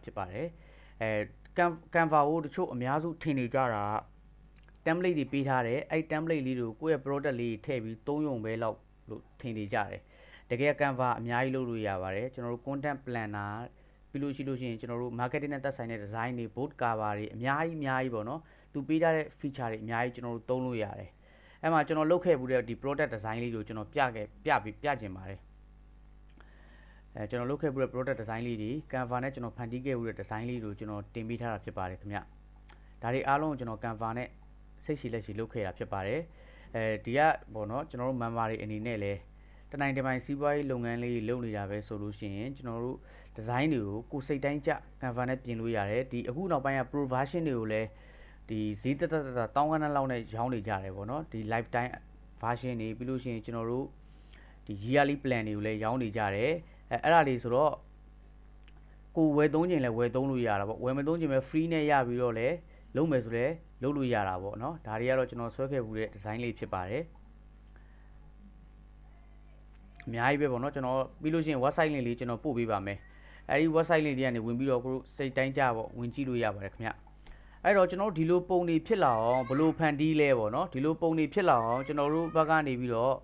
ဖြစ်ပါတယ်အဲ Canva ကိုတချို့အများစုထင်နေကြတာ template တွေပေးထားတယ်အဲ့ template လေးတွေကိုကိုယ့်ရဲ့ product လေးထည့်ပြီးသုံးရုံပဲလောက်လို့ထင်နေကြတယ်တကယ် Canva အများကြီးလုပ်လို့ရပါတယ်ကျွန်တော်တို့ content planner ပြီးလို့ရှိရင်ကျွန်တော်တို့ marketing နဲ့သက်ဆိုင်တဲ့ design တွေ board cover တွေအများကြီးပေါ့နော်သူပေးထားတဲ့ feature တွေအများကြီးကျွန်တော်တို့သုံးလို့ရတယ်အဲ့မှာကျွန်တော်လုပ်ခဲ့ဘူးတဲ့ဒီ product design လေးကိုကျွန်တော်ပြချင်ပါတယ်ကျွန်တော်လုပ်ခဲ့ဘူးတဲ့ product design လေးတွေ Canva နဲ့ကျွန်တော်ဖန်တီးခဲ့ဘူးတဲ့ design လေးတွေကိုကျွန်တော်တင်ပေးထားတာဖြစ်ပါတယ်ခင်ဗျဒါတွေအားလုံးကိုကျွန်တော် Canva နဲ့စိတ်ရှိလက်ရှိလုပ်ခဲ့တာဖြစ်ပါတယ်ဒီကပေါ့နော်ကျွန်တော်တို့ member တွေအနေနဲ့လည်းတနိုင်တပိုင်စီးပွားရေးလုပ်ငန်းလေးလုပ်နေတာပဲဆိုလို့ရှိရင်ကျွန်တော်တို့ design တွေကိုကိုစိတ်တိုင်းကျ Canva နဲ့ပြင်လို့ရတယ်ဒီအခုနောက်ပိုင်းက pro version တွေကိုလည်းဒီဈေးတက်တောင်းကန်းလောက်နဲ့ရောင်းနေကြတယ်ပေါ့နော်ဒီ lifetime version တွေပြီးလို့ရှိရင်ကျွန်တော်တို့ဒီ yearly plan တွေကိုလည်းရောင်းနေကြတယ်အဲ့ဒါတွေဆိုတော့ကိုဝယ်သုံးချိန်လည်းဝယ်သုံးလို့ရတာပေါ့ဝယ်မသုံးချိန်ပဲ free နဲ့ရပြီးတော့လည်းလုပ်မယ်ဆိုလည်းလုပ်လို့ရတာပေါ့နော်ဒါတွေကတော့ကျွန်တော်ဆွဲခဲ့ဘူးတဲ့ design လေးဖြစ်ပါတယ်အများကြီးပဲပေါ့နော်ကျွန်တော်ပြီးလို့ရှိရင် website link လေးကျွန်တော်ပို့ပေးပါမယ်အဲဒီ website link လေးကနေဝင်ပြီးတော့ကိုစိတ်တိုင်းကြပေါ့ဝင်ကြည့်လို့ရပါတယ်ခင်ဗျအဲ့တော့ကျွန်တော်တို့ဒီလိုပုံတွေဖြစ်လာအောင်ဘလို့ဖန်တီးလဲပေါ့နော်ဒီလိုပုံတွေဖြစ်လာအောင်ကျွန်တော်တို့ဘက်ကနေပြီးတော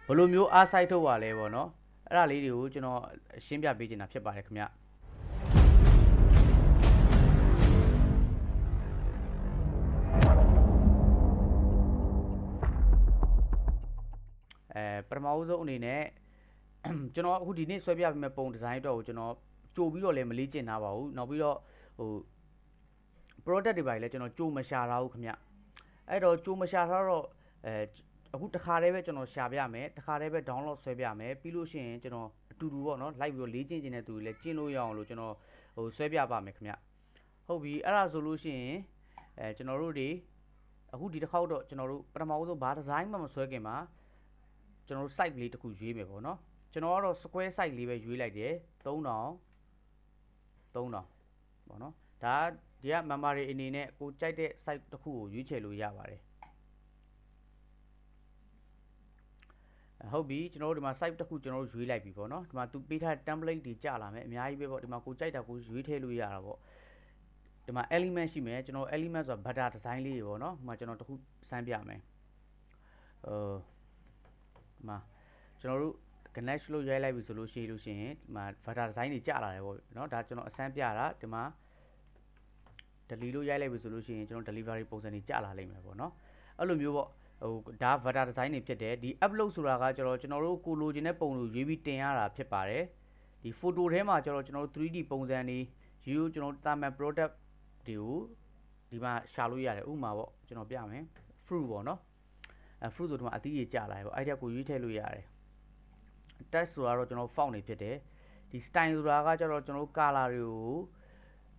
့ဘလို့မျိုးအားစိုက်ထုတ်ပါလဲပေါ့နော်အဲ့ဒါလေးတွေကိုကျွန်တော်ရှင်းပြပေးချင်တာဖြစ်ပါတယ်ခင်ဗျပထမဦးဆုံးအနေနဲ့ကျွန်တော်အခုဒီနေ့ဆွဲပြပေးမယ့်ပုံဒီဇိုင်းတော့ကိုကျွန်တော်ကြိုပြီးတော့လည်းမလေ့ကျင့်ထားပါဘူးနောက်ပြီးတော့product တွေပါလေကျွန်တော်ကြိုမရှာထားဘူးခင်ဗျအဲ့တော့ကြိုမရှာထားတော့အခုတစ်ခါတည်းပဲကျွန်တော်ရှာပြမယ်တစ်ခါတည်းပဲ download ဆွဲပြမယ်ပြီးလို့ရှိရင်ကျွန်တော်အတူတူပေါ့နော် like ပြီးတော့လေ့ကျင့်နေတဲ့သူတွေလည်းကျင့်လို့ရအောင်လို့ကျွန်တော်ဆွဲပြပါမယ်ခင်ဗျဟုတ်ပြီအဲ့ဒါဆိုလို့ရှိရင်ကျွန်တော်တို့တွေအခုဒီတစ်ခေါက်တော့ကျွန်တော်တို့ပထမဆုံးဘာ design မှမဆွဲခင်မှာကျွန်တော်တို့ site လေးတစ်ခုရွေးမယ်ပေါ့နော်ကျွန်တော်ကတော့ square site လေးပဲရွေးလိုက်တယ်3000ပေါ့နော်ဒါဒီက member တွေအနေနဲ့ကိုကြိုက်တဲ့ site တစ်ခုကိုရွေးချယ်လို့ရပါတယ်ဟုတ်ပြီကျွန်တော်တို့ဒီမှာ site တစ်ခုကျွန်တော်တို့ရွေးလိုက်ပြီပေါ့နော်ဒီမှာသူပေးထားတဲ့ template တွေကြာလာမယ်အများကြီးပဲပေါ့ဒီမှာကိုကြိုက်တာကိုရွေးထည့်လို့ရတာပေါ့ဒီမှာ element ရှိမယ်ကျွန်တော် element ဆိုတာ butter design လေးတွေပေါ့နော်ဒီမှာကျွန်တော်တစ်ခုစမ်းပြမယ်ဒီမှာကျွန်တော်တို့ ganesh လို့ရိုက်လိုက်ပြီဆိုလို့ရှိရင်ဒီမှာ butter design တွေကြာလာတယ်ပေါ့နော်ဒါကျွန်တော်အစမ်းပြတာဒီမှာ delete လို့ရိုက်လိုက်ပြီဆိုလို့ရှိရင်ကျွန်တော် delivery ပုံစံတွေကြာလာလိမ့်မယ်ပေါ့နော်အဲ့လိုမျိုးပေါ့ဒါ butter design တွေဖြစ်တယ်ဒီ upload ဆိုတာကကျွန်တော်တို့ကိုလိုချင်တဲ့ပုံတွေကိုရွေးပြီးတင်ရတာဖြစ်ပါတယ်ဒီ photo ထဲမှာကျွန်တော်တို့ 3D ပုံစံတွေရိုးကျွန်တော်တာမန် product တွေကိုဒီမှာရှာလို့ရတယ်ဥပမာပေါ့ကျွန်တော်ပြမယ် fruit ပေါ့နော်fruit ဆိုတော့အသီးတွေကြာလာတယ်ပေါ့အဲ့ဒါကိုရွေးထည့်လို့ရတယ် text ဆိုတာတော့ကျွန်တော် font တွေဖြစ်တယ်ဒီ style ဆိုတာကကျွန်တော်တို့ color တွေကို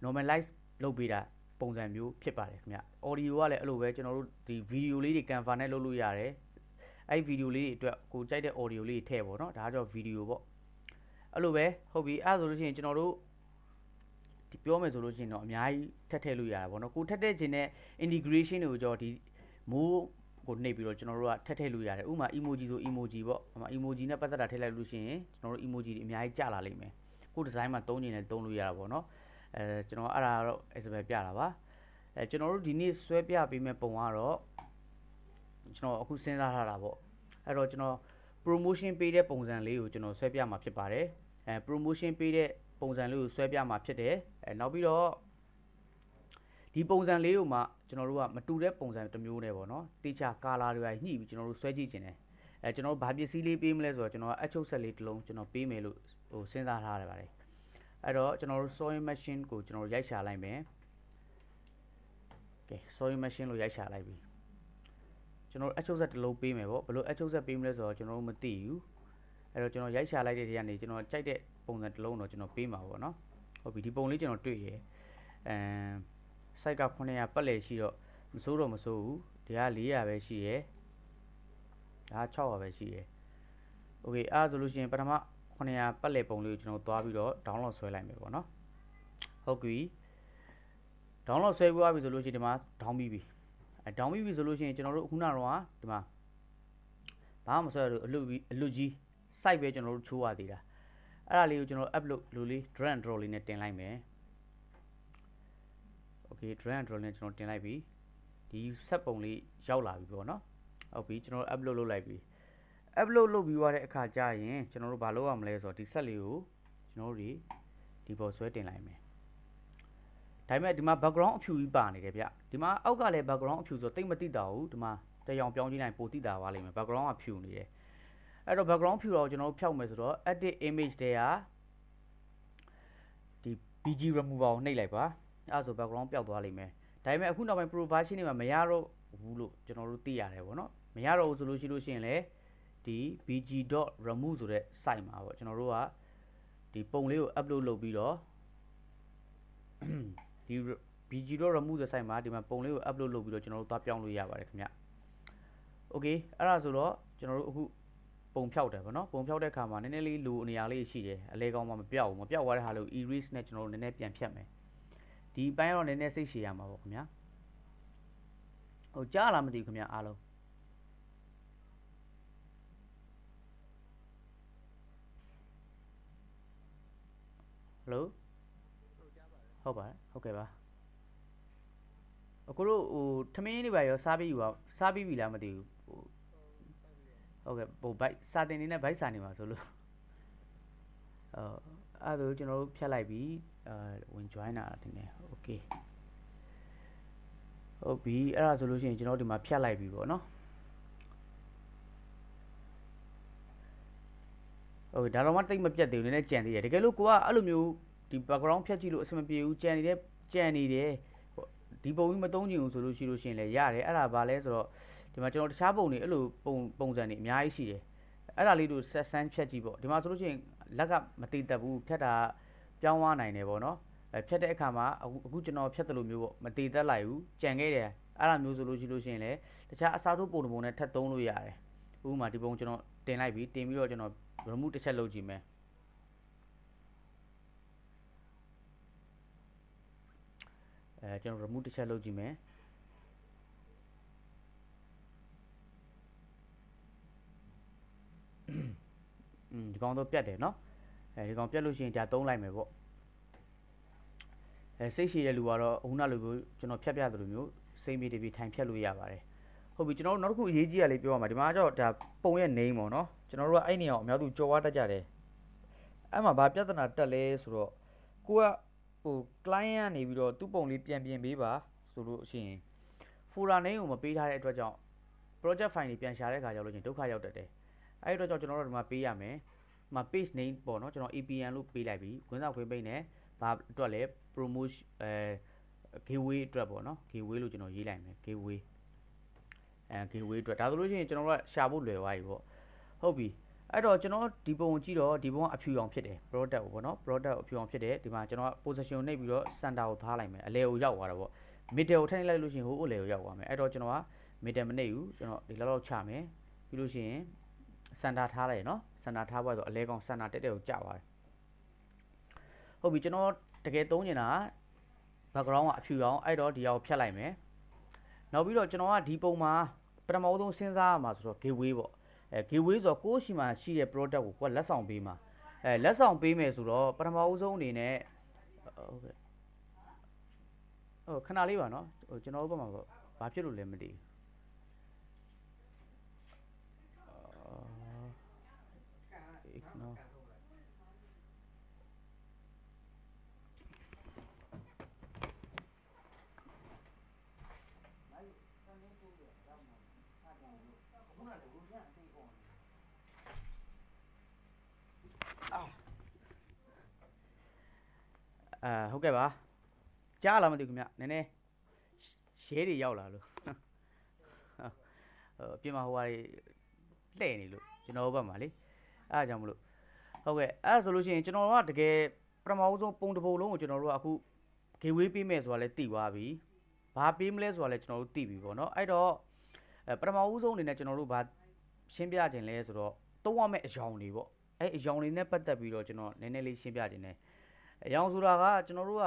normalize လုပ်ပေးတာပုံစံမျိုးဖြစ်ပါတယ်ခင်ဗျ audio ကလည်းအဲ့လိုပဲကျွန်တော်တို့ဒီ video လေးတွေ Canva နဲ့လုပ်လို့ရတယ်အဲ့ video လေးတွေအတွက်ကိုကြိုက်တဲ့ audio လေးတွေထည့်ပေါ့နော်ဒါကကြောင့် video ပေါ့အဲ့လိုပဲဟုတ်ပြီအဲ့ဆိုလို့ရှိရင်ကျွန်တော်တို့ဒီပြောမယ်ဆိုလို့ရှိရင်တော့အများကြီးထည့်လို့ရတာပေါ့နော်ကိုထည့်ခြင်းနဲ့ integration တွေကိုကြောဒီမိုးကိုနှိပ်ပြီးတော့ကျွန်တော်တို့ကထည့်လို့ရတယ်ဥပမာ emoji ဆို emoji ပေါ့ဒီမှာ emoji နဲ့ပတ်သက်တာထည့်လိုက်လို့ရှိရင်ကျွန်တော်တို့ emoji တွေအများကြီးကြာလာလိမ့်မယ်ကို design မှာသုံးခြင်းနဲ့သုံးလို့ရတာပေါ့နော်ကျွန်တော်အဲ့ဒါတော့ example ပြတာပါကျွန်တော်တို့ဒီနေ့ဆွဲပြပေးမယ့်ပုံကတော့ကျွန်တော်အခုစဉ်းစားထားတာပေါ့အဲ့တော့ကျွန်တော် promotion ပေးတဲ့ပုံစံလေးကိုကျွန်တော်ဆွဲပြမှာဖြစ်ပါတယ်promotion ပေးတဲ့ပုံစံလေးကိုဆွဲပြမှာဖြစ်တယ်နောက်ပြီးတော့ဒီပုံစံလေးကိုမှကျွန်တော်တို့ကမတူတဲ့ပုံစံတစ်မျိုးနဲ့ပေါ့နော်တေချာ color တွေညှိပြီးကျွန်တော်တို့ဆွဲကြည့်ခြင်းတယ်ကျွန်တော်တို့ဘာပစ္စည်းလေးပေးမလဲဆိုတော့ကျွန်တော်အချုပ်ဆက်လေးတစ်လုံးကျွန်တော်ပေးမယ်လို့စဉ်းစားထားတယ်ပါတယ်အဲ့တော့ကျွန်တော်တို့ sewing machine ကိုကျွန်တော်တို့ရိုက်ရှာလိုက်မယ်ကဲ sewing machine လို့ရိုက်ရှာလိုက်ပြီကျွန်တော်တို့အချုပ်ဆက်တစ်လုံးပေးမယ်ပေါ့ဘယ်လိုအချုပ်ဆက်ပေးမလဲဆိုတော့ကျွန်တော်တို့မသိဘူးအဲ့တော့ကျွန်တော်ရိုက်ရှာလိုက်တဲ့နေရာနေကျွန်တော်ကြိုက်တဲ့ပုံစံတစ်လုံးတော့ကျွန်တော်ပေးမှာပေါ့နော်ဟုတ်ပြီဒီပုံလေးကျွန်တော်တွေ့ရsite က900ပတ်လည်ရှိတော့မစိုးတော့မစိုးဘူးဒီက400ပဲရှိရယ်ဒါ600ပဲရှိရယ်โอเคအဲ့ဒါဆိုလို့ရှိရင်ပထမ900ပတ်လည်ပုံလေးကိုကျွန်တော်သွားပြီးတော့ download ဆွဲလိုက်မယ်ပေါ့နော်ဟုတ်ပြီ download ဆွဲပြီးသွားပြီဆိုလို့ရှိရင်ဒီမှာ down ပြီးပြီdown ပြီးပြီဆိုလို့ရှိရင်ကျွန်တော်တို့ခုနကတော့ဒီမှာဘာမှမဆွဲရလို့အလွတ်ကြီး site ပဲကျွန်တော်တို့ချိုးရသေးတာ အဲ့ဒါလေးကိုကျွန်တော် upload လို့လေး drag and drop လေးနဲ့တင်လိုက်မယ် okay drag and drop နဲ့ကျွန်တော်တင်လိုက်ပြီဒီဆက်ပုံလေးရောက်လာပြီပေါ့နော်ဟုတ်ပြီကျွန်တော် upload လုပ်လိုက်ပြီ upload လုပ်ပြီးသွားတဲ့အခါကျရင်ကျွန်တော်တို့ဘာလုပ်ရမလဲဆိုတော့ဒီဆက်လေးကိုကျွန်တော်တို့ဒီပေါ်ဆွဲတင်လိုက်မယ်ဒါပေမဲ့ဒီမှာ background အဖြူကြီးပါနေတယ်ဗျဒီမှာအောက်ကလည်း background အဖြူဆိုတိတ်မသိတာဘူးဒီမှာတရောင်ပြောင်းကြည့်နိုင်ပိုသိတာပါလိမ့်မယ် background ကဖြူနေတယ်အဲ့တော့ background ဖြူတော့ကျွန်တော်တို့ဖြောက်မယ်ဆိုတော့ edit image တဲ့ဟာဒီ bg remover ကိုနှိပ်လိုက်ပါအဲ့ဆို background ပျောက်သွားလိမ့်မယ်ဒါပေမဲ့အခုနောက်ပိုင်း pro version တွေမှာမရတော့ဘူးလို့ကျွန်တော်တို့သိရတယ်ပေါ့နော်မရတော့ဘူးဆိုလို့ရှိရင်လည်းဒီ bg.remove ဆိုတဲ့ site မှာပေါ့ကျွန်တော်တို့ကဒီပုံလေးကို upload လုပ်ပြီးတော့ဒီ bg.remove ဆိုတဲ့ site မှာဒီမှာပုံလေးကို upload လုပ်ပြီးတော့ကျွန်တော်တို့သွားပြောင်းလို့ရပါတယ်ခင်ဗျ okay အဲ့ဒါဆိုတော့ကျွန်တော်တို့အခုပုံဖြောက်တယ်ပေါ့နော်ပုံဖြောက်တဲ့အခါမှာနည်းနည်းလေးလိုနေရာလေးရှိတယ်အလဲကောင်းမှမပြောက်ဘူးမပြောက်သွားတဲ့ဟာလို့ erase နဲ့ကျွန်တော်တို့နည်းနည်းပြန်ဖြတ်မယ်ဒီပိုင်းတော့နည်းနည်းစိတ်ရှည်ရမှာပေါ့ခင်ဗျာဟိုကြားလားမသိဘူးခင်ဗျာအားလုံး hello ဟုတ်ပါတယ်ဟုတ်ကဲ့ပါအခုတို့ဟိုထမင်းလေးပါရောစားပြီးယူပါစားပြီးပြီလားမသိဘူးဟုတ်ကဲ့ဟိုဘိုက်စာတင်နေနဲ့ဘိုက်စာနေမှာဆိုလို့အဲ့ဒါကျွန်တော်တို့ဖြတ်လိုက်ပြီးဝင် join တာတင်နေ okay ဟုတ်ပြီအဲ့ဒါဆိုလို့ရှိရင်ကျွန်တော်ဒီမှာဖြတ်လိုက်ပြီပေါ့နော်ဟုတ်ပြီဒါတော့မှတိတ်မပြတ်သေးဘူးနည်းနည်းကြံသေးတယ်တကယ်လို့ကိုကအဲ့လိုမျိုးဒီ background ဖြတ်ကြည့်လို့အဆင်မပြေဘူးကြံနေတယ်ဒီပုံကြီးမသုံးချင်ဘူးဆိုလို့ရှိရင်လည်းရတယ်အဲ့ဒါဘာလဲဆိုတော့ဒီမှာကျွန်တော်တခြားပုံတွေအဲ့လိုပုံစံတွေအများကြီးရှိတယ်အဲ့ဒါလေးတို့ဆက်ဆန်းဖြတ်ကြည့်ပေါ့ဒီမှာဆိုလို့ရှိရင်လက်ကမတည်တတ်ဘူးဖြတ်တာပြောင်းသွားနိုင်တယ်ပေါ့နော်ဖြတ်တဲ့အခါမှာအခုကျွန်တော်ဖြတ်တယ်လို့မျိုးပေါ့မတည်တတ်လိုက်ဘူးကြံခဲ့တယ်အဲ့ဒါမျိုးဆိုလို့ရှိရင်လည်းတခြားအစားထိုးပုံတစ်ပုံနဲ့ထပ်သုံးလို့ရတယ်ဥပမာဒီပုံကျွန်တော်တင်လိုက်ပြီတင်ပြီးတော့ကျွန်တော် remove တစ်ချက်လုပ်ကြည့်မယ်ကျွန်တော် remove တစ်ချက်လုပ်ကြည့်မယ်ဒီကောင်တော့ပြတ်တယ်နော်ဒီကောင်ပြတ်လို့ရှိရင်ဒါသုံးလိုက်မယ်ပေါ့စိတ်ရှိတဲ့လူကတော့အခုနလိုမျိုးကျွန်တော်ဖြတ်ပြသလိုမျိုးစိတ်မီတပီထိုင်ဖြတ်လို့ရပါတယ်ဟုတ်ပြီကျွန်တော်တို့နောက်တစ်ခုအရေးကြီးရလေးပြောရမှာဒီမှာကျတော့ဒါပုံရဲ့ name ပေါ့နော်ကျွန်တော်တို့ကအဲ့နေအောင်အများသူကြော်ဝါတတ်ကြတယ်အဲ့မှာဘာပြဿနာတက်လဲဆိုတော့ကိုကဟို client ကနေပြီးတော့သူ့ပုံလေးပြန်ပြင်ပေးပါဆိုလို့ရှိရင် folder name ကိုမပေးထားတဲ့အတွက်ကြောင့် project file တွေပြန်ရှာတဲ့အခါကျလို့ချင်းဒုက္ခရောက်တတ်တယ်အဲ့ဒီတော့ကျွန်တော်တို့ဒီမှာပေးရမယ်ဒီမှာ page name ပေါ့နော်ကျွန်တော် APN လို့ပေးလိုက်ပြီခွင့်စာခွင့်ပိတ်နဲ့ဘာအတွက်လဲ promotion giveaway အတွက်ပေါ့နော် giveaway လို့ကျွန်တော်ရေးလိုက်မယ် giveaway giveaway အတွက်ဒါဆိုလို့ရှိရင်ကျွန်တော်တို့ကရှာဖို့လွယ်သွားပြီပေါ့ဟုတ်ပြီအဲ့တော့ကျွန်တော်ဒီပုံကိုကြည့်တော့ဒီပုံကအဖြူအောင်ဖြစ်တယ် product ကိုပေါ့နော် product ကိုအဖြူအောင်ဖြစ်တယ်ဒီမှာကျွန်တော်က position ကိုနှိပ်ပြီးတော့ center ကိုထားလိုက်မယ်အလဲကိုရောက်သွားတာပေါ့ middle ကိုထည့်လိုက်လို့ရှိရင်ဟိုအလဲကိုရောက်သွားမယ်အဲ့တော့ကျွန်တော်က middle မနှိပ်ဘူးကျွန်တော်ဒီလောက်ချမယ်ပြီးလို့ရှိရင် center ထားလိုက်ရနော် center ထားဖို့ဆိုအလဲကောင် center တက်တဲ့ကိုကျသွားတယ်ဟုတ်ပြီကျွန်တော်တကယ်သုံးနေတာ background ကအဖြူအောင်အဲ့တော့ဒီအောင်ဖြတ်လိုက်မယ်နောက်ပြီးတော့ကျွန်တော်ကဒီပုံမှာပထမဆုံးစဉ်းစားရမှာဆိုတော့ giveaway ပေါ့giveaway ဆိုတော့ကိုယ့်ရှိမှရှိတဲ့ product ကိုကိုယ်လက်ဆောင်ပေးမှာလက်ဆောင်ပေးမယ်ဆိုတော့ပထမဆုံးအနေနဲ့ဟုတ်ကဲ့ခဏလေးပါနော်ဟိုကျွန်တော်တို့ဘက်မှာဘာဖြစ်လို့လဲမသိဘူးနော်ဟုတ်ကဲ့ပါကြားလားမသိဘူးခင်ဗျနည်းနည်းရဲတွေရောက်လာလို့အပြင်မှာဟိုဟာတွေလှည့်နေလို့ကျွန်တော်ဘက်မှာလေအဲ့ဒါကြောင့်မလို့ဟုတ်ကဲ့အဲ့ဒါဆိုလို့ရှိရင်ကျွန်တော်ကတကယ်ပထမဆုံးပုံတစ်ပုံလုံးကိုကျွန်တော်တို့ကအခု giveaway ပေးမယ်ဆိုတာလည်းသိသွားပြီဘာပေးမလဲဆိုတာလည်းကျွန်တော်တို့သိပြီပေါ့နော်အဲ့တော့ပထမဆုံးအနေနဲ့ကျွန်တော်တို့ဘာရှင်းပြခြင်းလဲဆိုတော့သုံးရမယ့်အယောင်တွေပေါ့အဲ့အယောင်တွေနဲ့ပတ်သက်ပြီးတော့ကျွန်တော်နည်းနည်းလေးရှင်းပြခြင်းတယ်အယောင်ဆိုတာကကျွန်တော်တို့က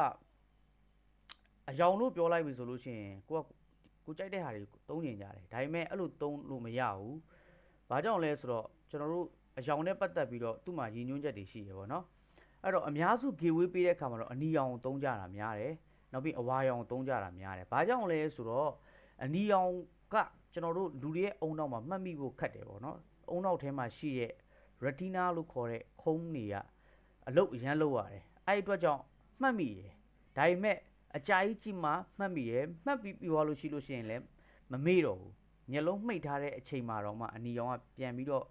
အယောင်လို့ပြောလိုက်ပြီဆိုလို့ရှိရင်ကိုကြိုက်တဲ့ဟာတွေသုံးကျင်ကြတယ်ဒါပေမဲ့အဲ့လိုသုံးလို့မရဘူးဘာကြောင့်လဲဆိုတော့ကျွန်တော်တို့ အရောင်နဲ့ပတ်သက်ပြီးတော့သူ့မှာရည်ညွှန်းချက်တွေရှိရပေါ့နော်အဲ့တော့အများစု giveaway ပေးတဲ့အခါမှာတော့အနီရောင်သုံးကြတာများတယ်နောက်ပြီးအဝါရောင်သုံးကြတာများတယ်ဘာကြောင့်လဲဆိုတော့အနီရောင်ကကျွန်တော်တို့လူတွေရဲ့အုံနောက်မှာမှတ်မိဖို့ခက်တယ်ပေါ့နော်အုံနောက်ထဲမှာရှိတဲ့ retina လို့ခေါ်တဲ့ခုံးတွေကအလုတ်အရန်လောက်ရတယ်အဲ့အတွက်ကြောင့်မှတ်မိတယ်ဒါပေမဲ့အကြာကြီးကြည့်မှမှတ်မိတယ်မှတ်ပြီးပြီးသွားလို့ရှိရင်လည်းမမေ့တော့ဘူးမျက်လုံးမှိတ်ထားတဲ့အချိန်မှာတော့မှအနီရောင်ကပြန်ပြီးတော့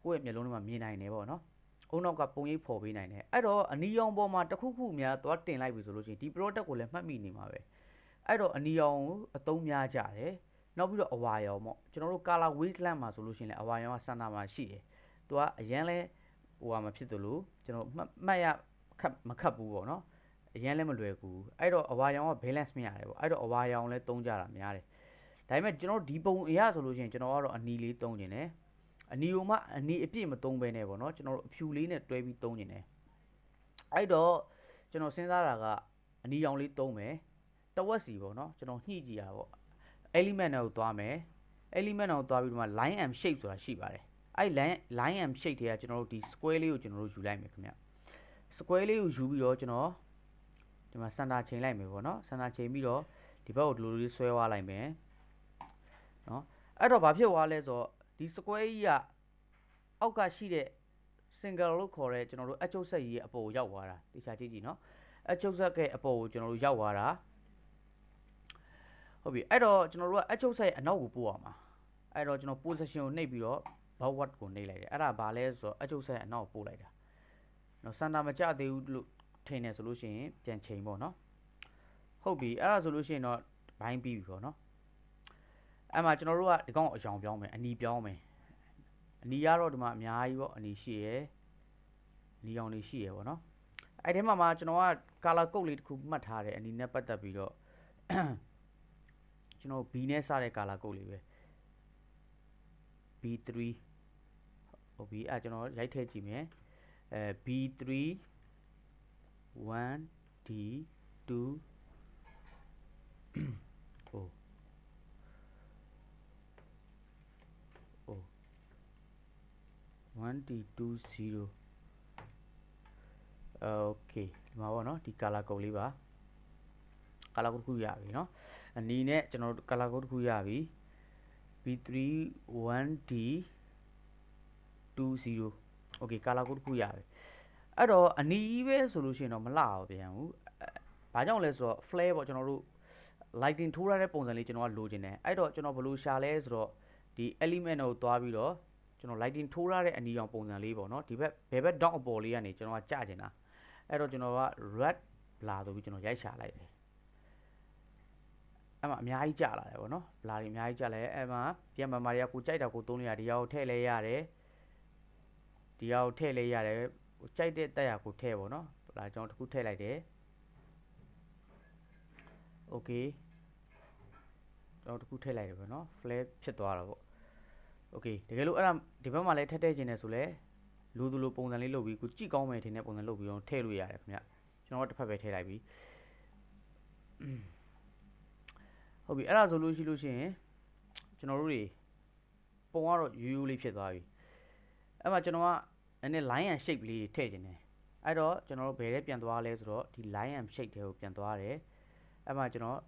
ကိုယ့်ရဲ့မျက်လုံးထဲမှာမြင်နိုင်တယ်ပေါ့နော်အုံနောက်ကပုံရိပ်ဖော်ပေးနိုင်တယ်အဲ့တော့အနီရောင်ပေါ်မှာတစ်ခုခုများသွားတင်လိုက်ပြီဆိုလို့ရှိရင်ဒီ product ကိုလည်းမှတ်မိနေမှာပဲအဲ့တော့အနီရောင်ကိုအသုံးများကြတယ်နောက်ပြီးတော့အဝါရောင်ပေါ့ကျွန်တော်တို့ color wasteland မှာဆိုလို့ရှိရင်လည်းအဝါရောင်ကစင်တာမှာရှိတယ်သူကအရန်လဲဟိုဟာမဖြစ်သလိုကျွန်တော်မှတ်ရမခတ်ဘူးပေါ့နော်အရန်လည်းမလွယ်ကူအဲ့တော့အဝါရောင်က balance မရတယ်ပေါ့အဲ့တော့အဝါရောင်လည်းသုံးကြတာများတယ်ဒါပေမဲ့ကျွန်တော်ဒီပုံအရဆိုလို့ရှိရင်ကျွန်တော်ကတော့အနီလေးသုံးနေတယ်အနီကိုမှအနီအပြည့်မသုံးဘဲနဲ့ပေါ့နော်ကျွန်တော်တို့အဖြူလေးနဲ့တွဲပြီးသုံးနေတယ်အဲ့တော့ကျွန်တော်စဉ်းစားတာကအနီရောင်လေးသုံးမယ်တဝက်စီပေါ့နော်ကျွန်တော်ညှိကြည့်တာပေါ့ element တွေကိုသွားမယ် element တွေကိုသွားပြီးတော့မှ line and shape ဆိုတာရှိပါတယ်အဲ့ line and shape တွေကကျွန်တော်တို့ဒီ square လေးကိုကျွန်တော်တို့ယူလိုက်မယ်ခင်ဗျ square လေးကိုယူပြီးတော့ကျွန်တော်ဒီမှာ center ချိန်လိုက်မယ်ပေါ့နော် center ချိန်ပြီးတော့ဒီဘက်ကိုဒီလိုလေးဆွဲသွားလိုက်မယ်နော်အဲ့တော့ဘာဖြစ်သွားလဲဆိုတော့ဒီ square ကြီးကအောက်ကရှိတဲ့ single လို့ခေါ်တဲ့ကျွန်တော်တို့အချုပ်ဆက်ကြီးရဲ့အပေါ်ကိုရောက်သွားတာတခြားကြည့်ကြည့်နော်အချုပ်ဆက်ရဲ့အပေါ်ကိုကျွန်တော်တို့ရောက်သွားတာဟုတ်ပြီအဲ့တော့ကျွန်တော်တို့ကအချုပ်ဆက်ရဲ့အနောက်ကိုပို့ရမှာအဲ့တော့ကျွန်တော် position ကိုနှိပ်ပြီးတော့ backward ကိုနှိပ်လိုက်တယ်အဲ့ဒါဘာလဲဆိုတော့အချုပ်ဆက်ရဲ့အနောက်ကိုပို့လိုက်တာနော် center မကျသေးဘူးလို့ထင်တယ်ဆိုလို့ရှိရင်ပြန်ချိန်ပေါ့နော်ဟုတ်ပြီအဲ့ဒါဆိုလို့ရှိရင်တော့ဘိုင်းပြီးပြီပေါ့နော်အဲ့မှာကျွန်တော်တို့ကဒီကောင်အရောင်ပြောင်းမယ်အနီပြောင်းမယ်အနီကတော့ဒီမှာအများကြီးပေါ့အနီရှိရယ်အနီရောင်လေးရှိရယ်ပေါ့နော်အဲ့ထဲမှာကျွန်တော်က color code လေးတစ်ခုမှတ်ထားတယ်အနီနဲ့ပတ်သက်ပြီးတော့ကျွန်တော် B နဲ့စတဲ့ color code လေးပဲ B3 ဟုတ်ပြီအဲ့ကျွန်တော်ရိုက်ထည့်ကြည့်မယ်B3 1D2 oh oh 1D20 okay ဒီမှာပေါ့နော်ဒီ color code လေးပါ color code တစ်ခုရပြီเนาะအနီနဲ့ကျွန်တော်တို့ color code တစ်ခုရပြီ B3 1D20 okay color code တစ်ခုရပြီအဲ့တော့အနီပဲဆိုလို့ရှိရင်တော့မလှအောင်ပြန်ဘူးဘာကြောင့်လဲဆိုတော့ flare ပေါ့ကျွန်တော်တို့ lighting ထိုးရတဲ့ပုံစံလေးကျွန်တော်ကလိုချင်တယ်အဲ့တော့ကျွန်တော်ဘယ်လိုရှာလဲဆိုတော့ဒီ element ကိုသွားပြီးတော့ကျွန်တော် lighting ထိုးရတဲ့အနီရောင်ပုံစံလေးပေါ့နော်ဒီဘက်ဘယ်ဘက် down အပေါ်လေးကနေကျွန်တော်ကကြချင်တာအဲ့တော့ကျွန်တော်က red blur ဆိုပြီးကျွန်တော်ရိုက်ရှာလိုက်တယ်အဲ့မှာအများကြီးကြလာတယ်ပေါ့နော် blur တွေအများကြီးကြလာတယ်အဲ့မှာပြန်မမာတွေကကိုကြိုက်တာကိုသုံးလို့ရတယ်ဒီဟာကိုထည့်လဲရတယ်ဒီဟာကိုထည့်လဲရတယ်ကြိုက်တဲ့တက်ရကိုထည့်ပေါ့နော်ဒါကျွန်တော်တစ်ခုထည့်လိုက်တယ်โอเคကျွန်တော်တစ်ခုထည့်လိုက်တယ်ပေါ့နော် flare ဖြစ်သွားတာပေါ့โอเคတကယ်လို့အဲ့ဒါဒီဘက်မှာလည်းထည့်ခြင်းနေဆိုလဲလူသူလိုပုံစံလေးလုပ်ပြီးကိုကြည့်ကောင်းမယ်ထင်တဲ့ပုံစံလုပ်ပြီးတော့ထည့်လို့ရတယ်ခင်ဗျကျွန်တော်တစ်ဖက်ပဲထည့်လိုက်ပြီဟုတ်ပြီအဲ့ဒါဆိုလို့ရှိရင်ကျွန်တော်တို့တွေပုံကတော့ရိုးရိုးလေးဖြစ်သွားပြီအဲ့မှာကျွန်တော်ကနည်းနည်း line and shape လေးထည့်ခြင်းတယ်အဲ့တော့ကျွန်တော်တို့ဘယ်ထဲပြန်သွားလဲဆိုတော့ဒီ line and shape တွေကိုပြန်သွားတယ်အဲ့မှာကျွန်တော်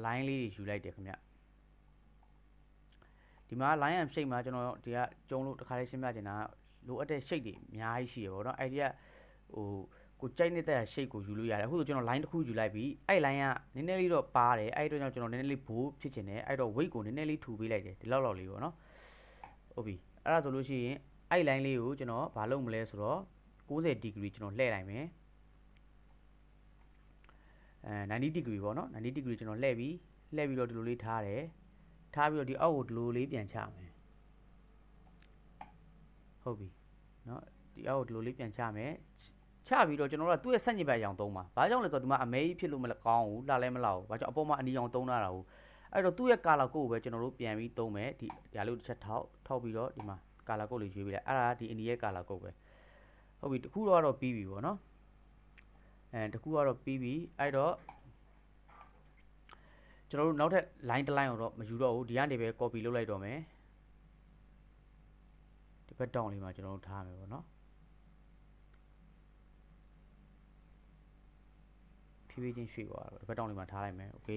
line လေးတွေယူလိုက်တယ်ခင်ဗျဒီမှာ line and shape မှာကျွန်တော်ဒီကကျုံလို့တစ်ခါလေးရှင်းပြချင်တာလိုအပ်တဲ့ shape တွေအများကြီးရှိရပေါ့နော်အဲ့ဒီကဟိုကိုကြိုက်နေတဲ့ shape ကိုယူလို့ရတယ်အခုဆိုကျွန်တော် line တစ်ခုယူလိုက်ပြီအဲ့ line ကနည်းနည်းလေးတော့ပါတယ်အဲ့အတွက်ကြောင့်ကျွန်တော်နည်းနည်းလေးဘိုးဖြစ်ချင်တယ်အဲ့တော့ weight ကိုနည်းနည်းလေးထူပေးလိုက်တယ်ဒီလောက်လေးပေါ့နော်ဟုတ်ပြီအဲ့ဒါဆိုလို့ရှိရင်အဲ့ line လေးကိုကျွန်တော်ဘာလုပ်မလဲဆိုတော့90 degree ကျွန်တော်လှည့်လိုက်မယ်90 degree ပေါ့နော်90 degree ကျွန်တော်လှည့်ပြီးတော့ဒီလိုလေးထားတယ်ထားပြီးတော့ဒီအောက်ကိုဒီလိုလေးပြန်ချမယ်ဟုတ်ပြီเนาะဒီအောက်ကိုဒီလိုလေးပြန်ချမယ်ချပြီးတော့ကျွန်တော်တို့ကသူ့ရဲ့ဆက်ညစ်ဘက်အရောင်သုံးပါဘာကြောင့်လဲဆိုတော့ဒီမှာအမဲကြီးဖြစ်လို့မကောင်းဘူးလှလဲမလှဘူးဘာကြောင့်အပေါ်မှာအနီရောင်သုံးထားတာဟုတ်အဲ့တော့သူ့ရဲ့ color code ကိုပဲကျွန်တော်တို့ပြန်ပြီးသုံးမယ်ဒီဒါလေးကိုတစ်ချက်ထောက်ပြီးတော့ဒီမှာ color code လေးရွေးပေးလိုက်အဲ့ဒါဒီအနီရဲ့ color code ပဲဟုတ်ပြီတခုတော့ပြီးပြီပေါ့နော်တခုကတော့ပြီးပြီအဲ့တော့ကျွန်တော်တို့နောက်ထပ် line တစ် line ကိုတော့မယူတော့ဘူးဒီကနေပဲ copy လုပ်လိုက်တော့မယ်ဒီ ဘက်တောင်လေးမှာကျွန်တော်တို့ထားမယ်ပေါ့နော်ဖြည်းဖြည်းချင်းရွှေ့သွားတော့ဘက်တောင်လေးမှာထားလိုက်မယ်โอเค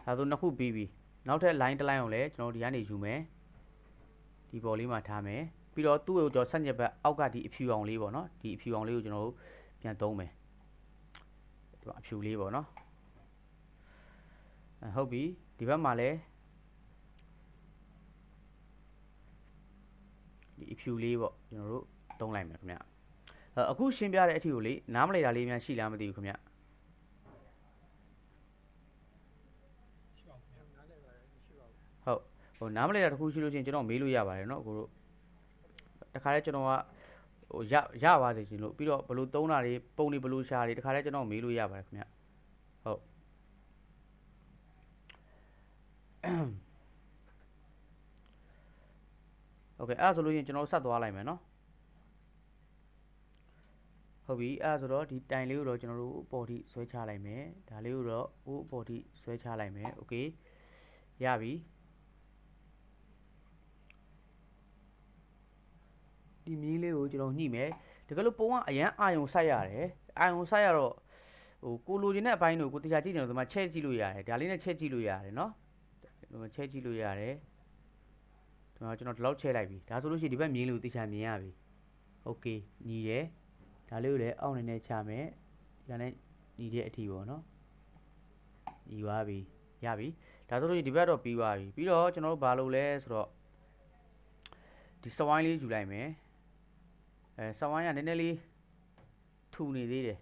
ဒါဆိုနှစ်ခုပြီးပြီနောက်ထပ် line တစ် line ကိုလည်းကျွန်တော်တို့ဒီကနေယူမယ်ဒီပေါ်လေးမှာထားမယ်ပြီးတော့သူ့ကိုကျွန်တော်ဆက်ညက်ဘက်အောက်ကဒီအဖြူအောင်လေးပေါ့နော်ဒီအဖြူအောင်လေးကိုကျွန်တော်တို့ပြန်သုံးမယ်ဒီမှာအဖြူလေးပေါ့နော်ဟုတ်ပြီဒီဘက်မှာလည်းဒီအဖြူလေးပေါ့ကျွန်တော်တို့သုံးလိုက်မယ်ခင်ဗျအခုရှင်းပြတဲ့အထီကိုလေနားမလည်တာလေးများရှိလားမသိဘူးခင်ဗျဟုတ်ဟိုနားမလည်တာတစ်ခုရှိလို့ချင်းကျွန်တော်မေးလို့ရပါတယ်เนาะကိုတို့တခါလဲကျွန်တော်ကဟိုရပါစေရှင်လို့ပြီးတော့ဘယ်လိုသုံးတာတွေပုံတွေဘယ်လိုရှာတွေတခါလဲကျွန်တော်မေးလို့ရပါတယ်ခင်ဗျဟုတ်โอเคအဲ့ဒါဆိုလို့ချင်းကျွန်တော်ဆက်သွားလိုက်မယ်เนาะဟုတ်ပြီအဲ့ဒါဆိုတော့ဒီတိုင်လေးကိုတော့ကျွန်တော်တို့အပေါ်ထိဆွဲချလိုက်မယ်ဒါလေးကိုတော့အပေါ်ထိဆွဲချလိုက်မယ်โอเคရပြီဒီမီးလေးကိုကျွန်တော်ညှိမယ်တကယ်လို့ပုံကအရန်အာယုံဆိုက်ရတယ်အာယုံဆိုက်ရတော့ဟိုကိုလိုချင်တဲ့အပိုင်းတွေကိုတရားကြည့်နေတော့ဒီမှာချက်ကြည့်လို့ရတယ်ဒါလေးနဲ့ချက်ကြည့်လို့ရတယ်เนาะဒီမှာချက်ကြည့်လို့ရတယ်ဒီမှာကျွန်တော်ဒီလောက်ချက်လိုက်ပြီဒါဆိုလို့ရှိရင်ဒီဘက်မြင်းလေးကိုတရားမြင်ရပြီโอเคညီတယ်ဒါလေးကိုလည်းအောက်နေနဲ့ချမယ်ဒါနဲ့ညီတဲ့အထီပေါ့เนาะညီသွားပြီရပြီဒါဆိုလို့ရှိရင်ဒီဘက်တော့ပြီးသွားပြီပြီးတော့ကျွန်တော်တို့ဘာလုပ်လဲဆိုတော့ဒီစဝိုင်းလေးယူလိုက်မယ်စဝိုင်းကနည်းနည်းလေးထူနေသေးတယ်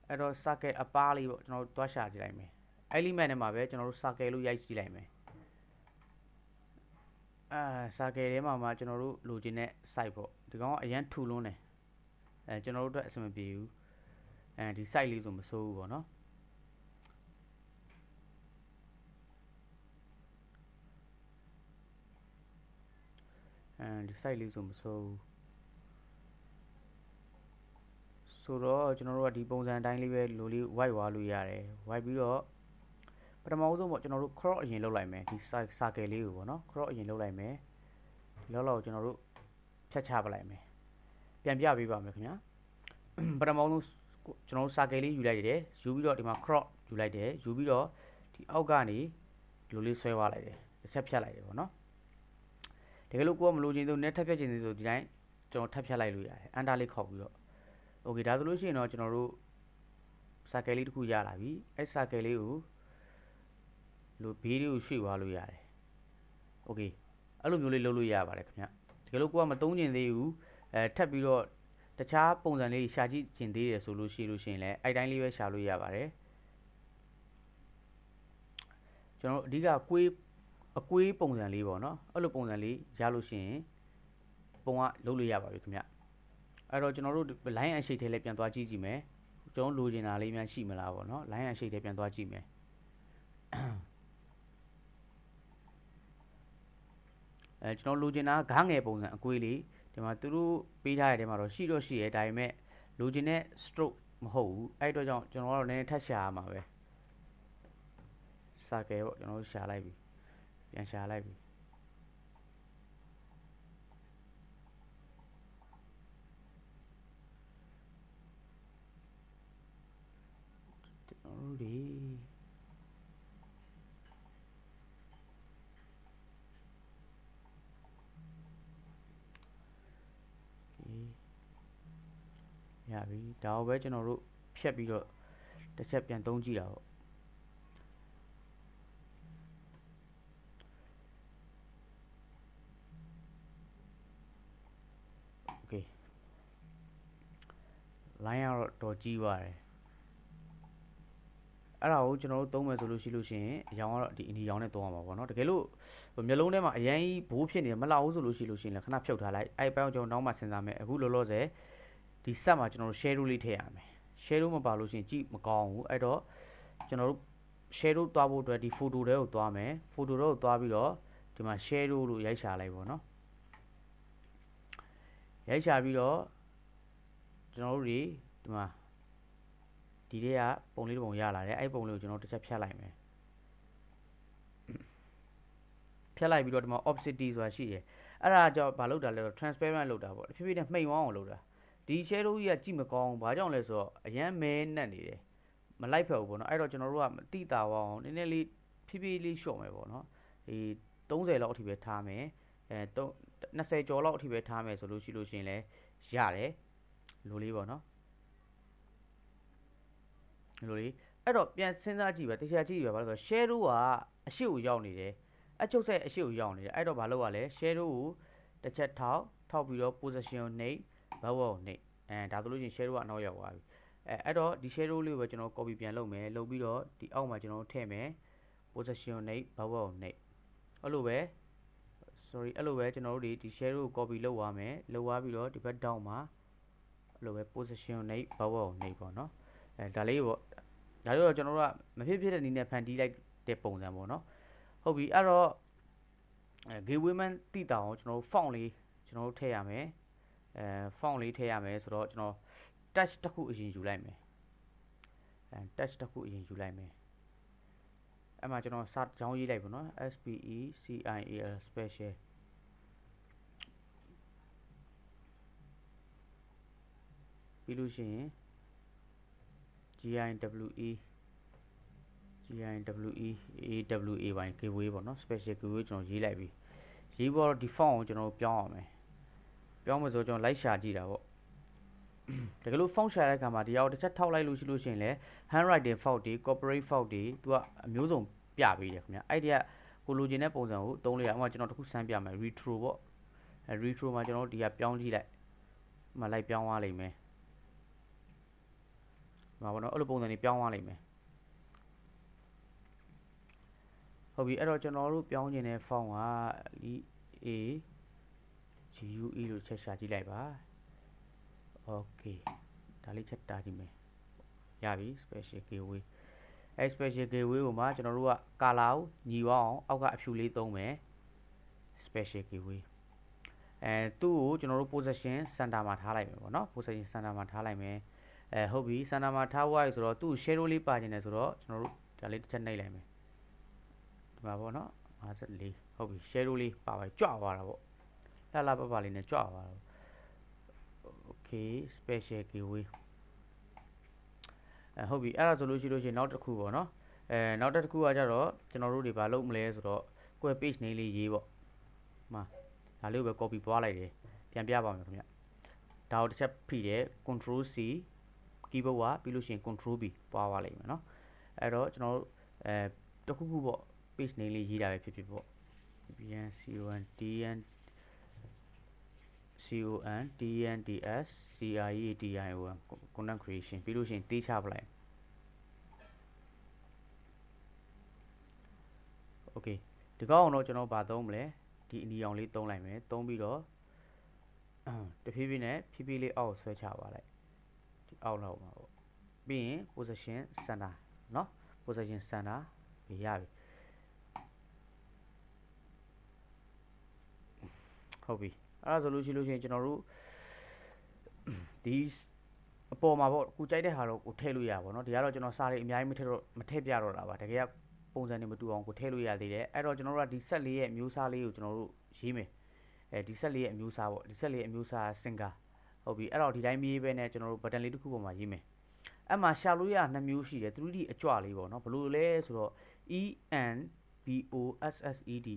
အဲ့တော့ circle အပါးလေးပေါ့ကျွန်တော်တို့တွားရှာကြည့်လိုက်မယ် element နဲ့မှာပဲကျွန်တော်တို့ circle လို့ရိုက်ကြည့်လိုက်မယ်circle ထဲမှာကျွန်တော်တို့လိုချင်တဲ့ site ပေါ့ဒီကောင်ကအရန်ထူလွန်းတယ်ကျွန်တော်တို့အတွက်အဆင်မပြေဘူးဒီ site လေးဆိုမစိုးဘူးပေါ့နော်ဒီ site လေးဆိုမစိုးဘူးဆိုတော့ကျွန်တော်တို့ကဒီပုံစံအတိုင်းလေးပဲလိုလေး white ဝါလို့ရတယ် white ပြီးတော့ပထမဆုံးပေါ့ကျွန်တော်တို့ crop အရင်လုပ်လိုက်မယ်ဒီ circle လေးကိုပေါ့နော် crop အရင်လုပ်လိုက်မယ်ဒီလောက်ကျွန်တော်တို့ဖြတ်ချပလိုက်မယ်ပြန်ပြပေးပါမယ်ခင်ဗျာပထမဆုံးကျွန်တော်တို့ circle လေးယူလိုက်တယ်ယူပြီးတော့ဒီမှာ crop ယူလိုက်တယ်ယူပြီးတော့ဒီအောက်ကနေဒီလိုလေးဆွဲသွားလိုက်တယ်တစ်ချက်ဖြတ်လိုက်တယ်ပေါ့နော်တကယ်လို့ကိုကမလိုချင်သေးဘူး net ထပ်ဖြတ်ချင်သေးဆိုဒီတိုင်းကျွန်တော်ထပ်ဖြတ်လိုက်လို့ရတယ် enter လေးခောက်ပြီးတော့โอเคဒါဆိုလို့ရှိရင်တော့ကျွန်တော်တို့ circle လေးတစ်ခုရလာပြီအဲ့ circle လေးကိုလို့ဘေးလေးကိုရွှေ့သွားလို့ရတယ်โอเคအဲ့လိုမျိုးလေးလုပ်လို့ရပါတယ်ခင်ဗျတကယ်လို့ကိုကမသုံးကျင်သေးဘူးထပ်ပြီးတော့တခြားပုံစံလေးရှာကြည့်ကျင်သေးတယ်ဆိုလို့ရှိရင်လည်းအဲ့တိုင်းလေးပဲရှာလို့ရပါတယ်ကျွန်တော်တို့အဓိကအကွေးပုံစံလေးပေါ့နော်အဲ့လိုပုံစံလေးရလို့ရှိရင်ပုံကလုပ်လို့ရပါပြီခင်ဗျအဲ့တော့ကျွန်တော်တို့ line အရှိတ်ထဲလည်းပြန်သွားကြည့်ကြည့်မယ်ကျွန်တော်လိုချင်တာလေးများရှိမလားပေါ့နော် line အရှိတ်ထဲပြန်သွားကြည့်မယ်ကျွန်တော်လိုချင်တာဂါးငယ်ပုံစံအကွေးလေးဒီမှာသူတို့ပေးထားတဲ့ထဲမှာတော့ရှိတော့ရှိရဲဒါပေမဲ့လိုချင်တဲ့ stroke မဟုတ်ဘူးအဲ့တော့ကြောင့်ကျွန်တော်ကတော့နည်းနည်းထပ်ရှာရမှာပဲ circle ပေါ့ကျွန်တော်တို့ရှာလိုက်ပြီပြန်ရှာလိုက်ပြီကျွန်တော်တို့ရပြီဒါကိုပဲကျွန်တော်တို့ဖြတ်ပြီးတော့တစ်ချက်ပြန်သုံးကြည့်တာပေါ့โอเค line ကတော့တော်ကြီးသွားတယ်အဲ့ဒါကိုကျွန်တော်တို့သုံးမယ်ဆိုလို့ရှိရင်အရောင်ကတော့ဒီအနီရောင်နဲ့သုံးရမှာပေါ့နော်တကယ်လို့မျက်လုံးထဲမှာအရင်ဘိုးဖြစ်နေမလောက်ဘူးဆိုလို့ရှိရင်လည်းခဏဖြုတ်ထားလိုက်အဲ့ပိုင်းကိုကျွန်တော်နောက်မှစဉ်းစားမယ်အခုလောလောဆယ်ဒီဆက်မှာကျွန်တော်တို့ shadow လေးထည့်ရမယ် shadow မပါလို့ရှိရင်ကြည့်မကောင်းဘူးအဲ့တော့ကျွန်တော်တို့ shadow သွားဖို့အတွက်ဒီ photo တွေကိုသွားမယ် photo တွေကိုသွားပြီးတော့ဒီမှာ shadow လို့ရိုက်ရှာလိုက်ပေါ့နော်ရိုက်ရှာပြီးတော့ကျွန်တော်တို့ဒီမှာဒီထဲကပုံလေးတစ်ပုံရလာတယ်အဲ့ပုံလေးကိုကျွန်တော်တစ်ချက်ဖြတ်လိုက်မယ်ဖြတ်လိုက်ပြီးတော့ဒီမှာ opacity ဆိုတာရှိတယ် အဲ့ဒါကြောင့်ဘာလုပ်တာလဲဆို transparent လုပ်တာပေါ့ဖြည်းဖြည်းနဲ့မှိန်ဝအောင်လုပ်တာဒီ shadow ကြီးကကြည့်မကောင်းဘာကြောင့်လဲဆိုတော့အရန်မဲနက်နေတယ်မလိုက်ဖက်ဘူးပေါ့နော်အဲ့တော့ကျွန်တော်တို့ကမတိတာအောင်နည်းနည်းလေးဖြည်းဖြည်းလေးလျှော့မယ်ပေါ့နော်ဒီ30လောက်အထိပဲထားမယ်20ကျော်လောက်အထိပဲထားမယ်ဆိုလို့ရှိရင်လည်းရတယ်လိုလေးပေါ့နော်လိုလေးအဲ့တော့ပြန်စဉ်းစားကြည့်ပါတရားကြည့်ပါဘာလို့ဆိုတော့ shadow ကအရှိကိုရောက်နေတယ်အချုပ်ဆက်အရှိကိုရောက်နေတယ်အဲ့တော့ဘာလုပ်ရလဲ shadow ကိုတစ်ချက်ထောက်ပြီးတော့ position ကိုနှိပ် bubble ကိုနှိပ်ဒါဆိုလို့ရှိရင် shadow ကအနောက်ရောက်သွားပြီအဲ့တော့ဒီ shadow လေးကိုပဲကျွန်တော် copy ပြန်လုပ်မယ်လုပ်ပြီးတော့ဒီအောက်မှာကျွန်တော်ထည့်မယ် position ကိုနှိပ် bubble ကိုနှိပ်အဲ့လိုပဲ sorry အဲ့လိုပဲကျွန်တော်တို့ဒီ shadow ကို copy လုပ်သွားမယ်လုပ်သွားပြီးတော့ဒီဘက် down မှာအဲ့လိုပဲ position ကိုနှိပ် bubble ကိုနှိပ်ပေါ့နော်ဒါလေးပေါ့ဒါလေးတော့ကျွန်တော်တို့ကမဖြစ်ဖြစ်တဲ့နည်းနဲ့ဖန်တီးလိုက်တဲ့ပုံစံပေါ့နော်ဟုတ်ပြီအဲ့တော့gateway man တိတာအောင်ကျွန်တော်တို့ font လေးကျွန်တော်တို့ထည့်ရမယ်font လေးထည့်ရမယ်ဆိုတော့ကျွန်တော် touch တစ်ခုအရင်ယူလိုက်မယ်touch တစ်ခုအရင်ယူလိုက်မယ်အဲ့မှာကျွန်တော်စာကြောင်းရေးလိုက်ပါနော် SPECIAL special ပြီးလို့ရှိရင် GIWE gateway ပေါ့နော် special gateway ကျွန်တော်ရေးလိုက်ပြီရေးပေါ်တော့ဒီ font ကိုကျွန်တော်ပြောင်းအောင်မယ်ပြောင်းမယ်ဆိုကျွန်တော်လိုက်ရှာကြည့်တာပေါ့တကယ်လို့ font ရှာတဲ့အခါမှာဒီအောက်တစ်ချက်ထောက်လိုက်လို့ရှိလို့ရှိရင်လည်း handwriting font တွေ corporate font တွေသူကအမျိုးစုံပြပေးတယ်ခင်ဗျအဲ့ဒီကကိုလိုချင်တဲ့ပုံစံကိုသုံးလိုက်ရအောင်ကျွန်တော်တခုစမ်းပြမယ် retro ပေါ့retro မှာကျွန်တော်တို့ဒီကပြောင်းကြည့်လိုက်မှလိုက်ပြောင်းသွားလိမ့်မယ်ဒီမှာပေါ့နော်အဲ့လိုပုံစံတွေပြောင်းသွားလိမ့်မယ်ဟုတ်ပြီအဲ့တော့ကျွန်တော်တို့ပြောင်းခြင်းတဲ့ font က A GUE လို့ချက်ရှာကြည့်လိုက်ပါ okay ဒါလေးချက်တာကြည့်မယ်ရပြီ special gateway special gateway ကိုမှကျွန်တော်တို့က color ကိုညီအောင်အောက်ကအဖြူလေးသုံးမယ် special gateway သူ့ကိုကျွန်တော်တို့ position center မှာထားလိုက်မယ်ပေါ့နော် position center မှာထားလိုက်မယ်ဟုတ်ပြီ center မှာထားသွားပြီဆိုတော့သူ့ shadow လေးပါခြင်းတယ်ဆိုတော့ကျွန်တော်တို့ဒါလေးတစ်ချက်နှိပ်လိုက်မယ်ဒီမှာပေါ့နော်54ဟုတ်ပြီ shadow လေးပါပါကြွသွားတာပေါ့လှပလေးနဲ့ကြွသွားတာ okay special gateway ဟုတ်ပြီအဲ့ဒါဆိုလို့ရှိရင်နောက်တစ်ခုပေါ့နော်နောက်တစ်ခုကကြတော့ကျွန်တော်တို့တွေဘာလုပ်မလဲဆိုတော့ကိုယ့် page name လေးရေးပေါ့မှာဒါလေးကိုပဲ copy သွားလိုက်တယ်ပြန်ပြပါမယ်ခင်ဗျဒါကိုတစ်ချက်ဖိတယ် control C keyboard ကပြီးလို့ရှိရင် control B ပွားသွားလိမ့်မယ်နော်အဲ့တော့ကျွန်တော်တို့တစ်ခုခုပေါ့ page name လေးရေးတာပဲဖြစ်ဖြစ်ပေါ့ CONTENTSCREATION content creation ပြီးလို့ရှိရင်တေးချပလိုက် okay ဒီကောင်းတော့ကျွန်တော်ဗာသုံးမလဲဒီအနီအောင်လေးသုံးလိုက်မယ်သုံးပြီးတော့တဖြည်းဖြည်းနဲ့ဖြည်းဖြည်းလေးအောက်ဆွဲချပါလိုက်ဒီအောက်လောက်မှာပေါ့ပြီးရင် position center เนาะ position center ရပြီဟုတ်ပြီအဲ့ဒါဆိုလို့ရှိရင်ကျွန်တော်တို့ဒီအပေါ်မှာပေါ့ကိုကြိုက်တဲ့ဟာတော့ကိုထည့်လို့ရပါဘောเนาะဒီကတော့ကျွန်တော်စာလေးအများကြီးမထည့်ပြတော့တာပါတကယ်ကပုံစံတွေမတူအောင်ကိုထည့်လို့ရသေးတယ်အဲ့တော့ကျွန်တော်တို့ကဒီဆက်လေးရဲ့အမျိုးအစားလေးကိုကျွန်တော်တို့ရေးမယ်ဒီဆက်လေးရဲ့အမျိုးအစားပေါ့ဒီဆက်လေးရဲ့အမျိုးအစား singer ဟုတ်ပြီအဲ့တော့ဒီတိုင်းရေးပဲနဲ့ကျွန်တော်တို့ button လေးတစ်ခုပေါ်မှာရေးမယ်အဲ့မှာရှာလို့ရ2မျိုးရှိတယ် 3D အကြွလေးပေါ့เนาะဘယ်လိုလဲဆိုတော့ ENBOSSED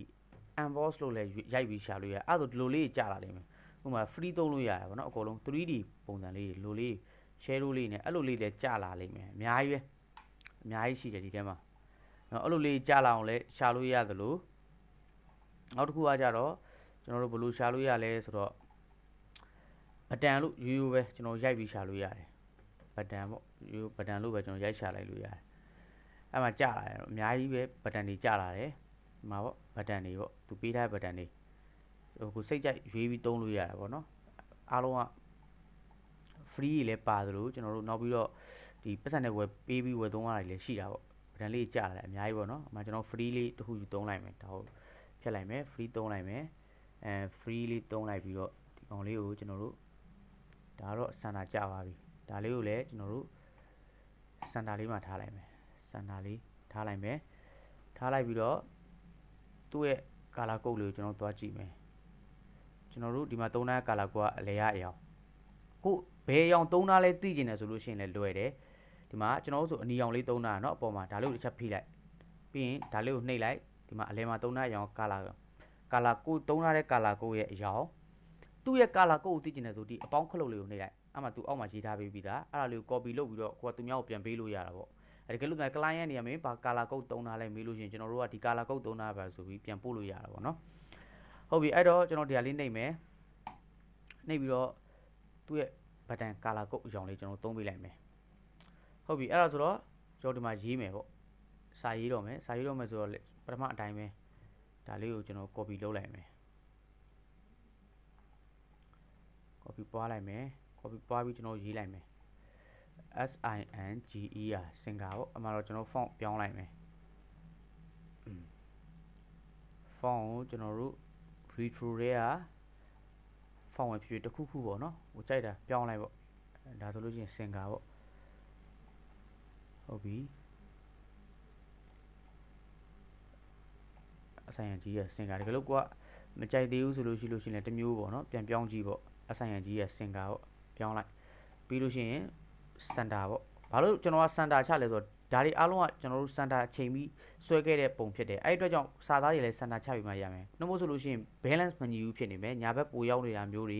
emboss လို့လည်းရိုက်ပြီးရှာလို့ရအဲ့ဒါဆိုဒီလိုလေးကြာလာလိမ့်မယ်ဥပမာ free သုံးလို့ရတယ်ပေါ့เนาะအကုန်လုံး 3D ပုံစံလေးလိုလေး shadow လေးနဲ့အဲ့လိုလေးလည်းကြာလာလိမ့်မယ်အများကြီးပဲအများကြီးရှိတယ်ဒီထဲမှာအဲ့လိုလေးကြာလာအောင်လဲရှာလို့ရသလိုနောက်တစ်ခုကကြတော့ကျွန်တော်တို့ဘယ်လိုရှာလို့ရလဲဆိုတော့ဘတန်လို့ရိုးရိုးပဲကျွန်တော်ရိုက်ပြီးရှာလို့ရတယ်ဘတန်ပေါ့ရိုးဘတန်လို့ပဲကျွန်တော်ရိုက်ရှာလိုက်လို့ရတယ်အဲ့မှာကြာလာတယ်အများကြီးပဲဘတန်တွေကြာလာတယ်ဒီမှာပေါ့ဘတန်တွေပေါ့သူပေးထားတဲ့ဘတန်တွေကိုစိတ်ကြိုက်ရွေးပြီးသုံးလို့ရတယ်ပေါ့နော်အားလုံးက free ကြီးလည်းပါသလိုကျွန်တော်တို့နောက်ပြီးတော့ဒီပတ်စံနဲ့ဝယ်ပေးပြီးဝယ်သုံးရတာလည်းရှိတာပေါ့ဘတန်လေးကြာလာတယ်အများကြီးပေါ့နော်အမှကျွန်တော် free လေးတစ်ခုယူသုံးလိုက်မယ်ဒါဟုတ်ဖြတ်လိုက်မယ် free သုံးလိုက်မယ်free လေးသုံးလိုက်ပြီးတော့ဒီကောင်လေးကိုကျွန်တော်တို့ဒါတော့စန္ဒာကြာပါပြီဒါလေးကိုလည်းကျွန်တော်တို့စန္ဒာလေးမှာထားလိုက်မယ်စန္ဒာလေးထားလိုက်မယ်ထားလိုက်ပြီးတော့သူ့ရဲ့ color code လေးကိုကျွန်တော်သွားကြည့်မယ် ကျွန်တော်တို့ဒီမှာသုံးသားကာလာကိုကအလဲရအရောင်ကိုဘယ်ရောင်သုံးသားလဲသိကျင်တယ်ဆိုလို့ရှိရင်လည်းလွယ်တယ်ဒီမှာကျွန်တော်တို့ဆိုအနီရောင်လေးသုံးသားเนาะအပေါ်မှာဒါလေးကိုတစ်ချက်ဖိလိုက်ပြီးရင်ဒါလေးကိုနှိပ်လိုက်ဒီမှာအလဲမှာသုံးသားအရောင်ကာလာကိုသုံးသားတဲ့ကာလာကိုရဲ့အရောင်သူ့ရဲ့ကာလာကိုသိကျင်တယ်ဆိုဒီအပေါင်းခလုတ်လေးကိုနှိပ်လိုက်အဲ့မှာသူအောက်မှာရေးထားပေးပြီးသားအဲ့ဒါလေးကို copy လုပ်ပြီးတော့ကိုကသူများကိုပြန်ပေးလို့ရတာပေါ့အဲ့ဒီကလို့က client နေရာမှာဘာကာလာကုတ်သုံးသားလဲမေးလို့ရှိရင်ကျွန်တော်တို့ကဒီကာလာကုတ်သုံးသားပါဆိုပြီးပြန်ပို့လို့ရတာပေါ့နော်ဟုတ်ပြီအဲ့တော့ကျွန်တော်ဒီဟာလေးနှိပ်မယ်နှိပ်ပြီးတော့သူ့ရဲ့ဘတ်တန်ကာလာကုတ်အရောင်လေးကျွန်တော်သုံးပေးလိုက်မယ်ဟုတ်ပြီအဲ့ဒါဆိုတော့ကျွန်တော်ဒီမှာရေးမယ်ပေါ့စာရေးတော့မယ်ဆိုတော့ပထမအတိုင်းပဲဒါလေးကိုကျွန်တော် copy လုပ်လိုက်မယ် copy ပွားလိုက်မယ် copy ပွားပြီးကျွန်တော်ရေးလိုက်မယ် SINGER စင်ကာပေါ့အမှတော့ကျွန်တော် font ပြောင်းလိုက်မယ် font ကိုကျွန်တော်တို့ retro တွေက font ဝင်ဖြစ်တစ်ခုခုပေါ့နော်ဟိုကြိုက်တာပြောင်းလိုက်ပေါ့ဒါဆိုလို့ရှိရင်စင်ကာပေါ့ဟုတ်ပြီSINGER စင်ကာတကယ်လို့ကိုကမကြိုက်သေးဘူးဆိုလို့ရှိရင်လည်းတစ်မျိုးပေါ့နော်ပြန်ပြောင်းကြည့်ပေါ့ SINGER စင်ကာပေါ့ပြောင်းလိုက်ပြီးလို့ရှိရင် center ပေါ့ဘာလို့ကျွန်တော်က center ချလဲဆိုတော့ဒါတွေအားလုံးကကျွန်တော်တို့ center ချိန်ပြီးဆွဲခဲ့တဲ့ပုံဖြစ်တယ်အဲ့ဒီအတွက်ကြောင့်စာသားတွေလည်း center ချပြီးမှရမယ်နှုတ်မို့ဆိုလို့ရှိရင် balance မညီဘူးဖြစ်နေမယ်ညာဘက်ပိုရောက်နေတာမျိုးတွေ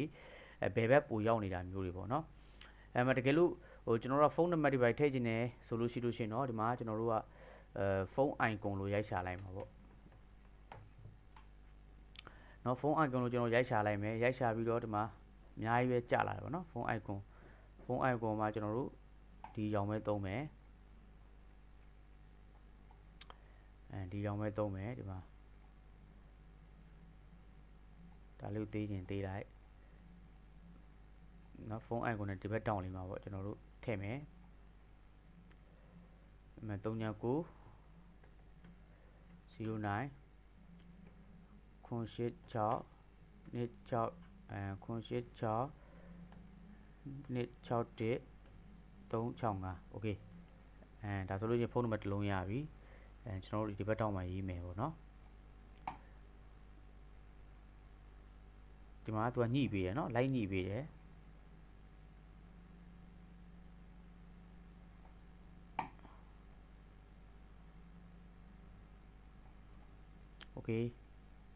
ဘယ်ဘက်ပိုရောက်နေတာမျိုးတွေပေါ့နော်အဲ့မှာတကယ်လို့ဟိုကျွန်တော်တို့ဖုန်းနံပါတ်တွေပဲထည့်ခြင်းနဲ့ဆိုလို့ရှိရင်တော့ဒီမှာကျွန်တော်တို့ကဖုန်း icon လို့ရိုက်ရှာလိုက်မှာပေါ့နော်ဖုန်း icon လို့ကျွန်တော်ရိုက်ရှာလိုက်မယ်ရိုက်ရှာပြီးတော့ဒီမှာအများကြီးပဲကြာလာတယ်ပေါ့နော်ဖုန်း icon မှာကျွန်တော်တို့ဒီရောင်ပဲသုံးမယ်ဒီရောင်ပဲသုံးမယ်ဒီမှာဒါလေးကိုသေးခြင်းသေးလိုက်နော်ဖုန်း icon နဲ့ဒီဘက်တောင်းလေးမှာပေါ့ကျွန်တော်တို့ထည့်မယ်396 09 086 26 086 261 365โอเคဒါဆိုလို့ချင်းဖုန်းနံပါတ်တစ်လုံးရပြီကျွန်တော်တို့ဒီဘက်တောင်းမှာရေးမယ်ပေါ့နော်ဒီမှာသူကညှိပေးတယ်နော်လိုက်ညှိပေးတယ်โอเค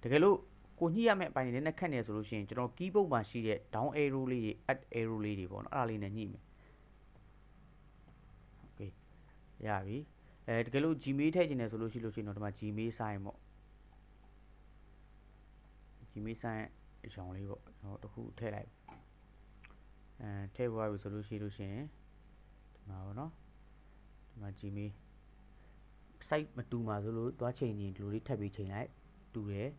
တကယ်လို့ကိုညှိရမယ့်အပိုင်းတွေနဲ့ခက်နေဆိုလို့ရှိရင်ကျွန်တော် keyboard မှာရှိတဲ့ down arrow လေးတွေ up arrow လေးတွေပေါ့နော်အဲ့ဒါလေးနဲ့ညှိမယ်โอเคရပြီတကယ်လို့ Gmail ထည့်ခြင်းနဲ့ဆိုလို့ရှိရင်တော့ဒီမှာ Gmail sign ပေါ့ Gmail sign အကြောင်းလေးပေါ့ကျွန်တော်တခုထည့်လိုက်ထည့်သွားပြီဆိုလို့ရှိရင်ဒီမှာပေါ့နော်ဒီမှာ Gmail site မတူမှာဆိုလို့သွားချိန်ရင်ဒီလိုလေးထပ်ပြီးချိန်လိုက်တူတယ်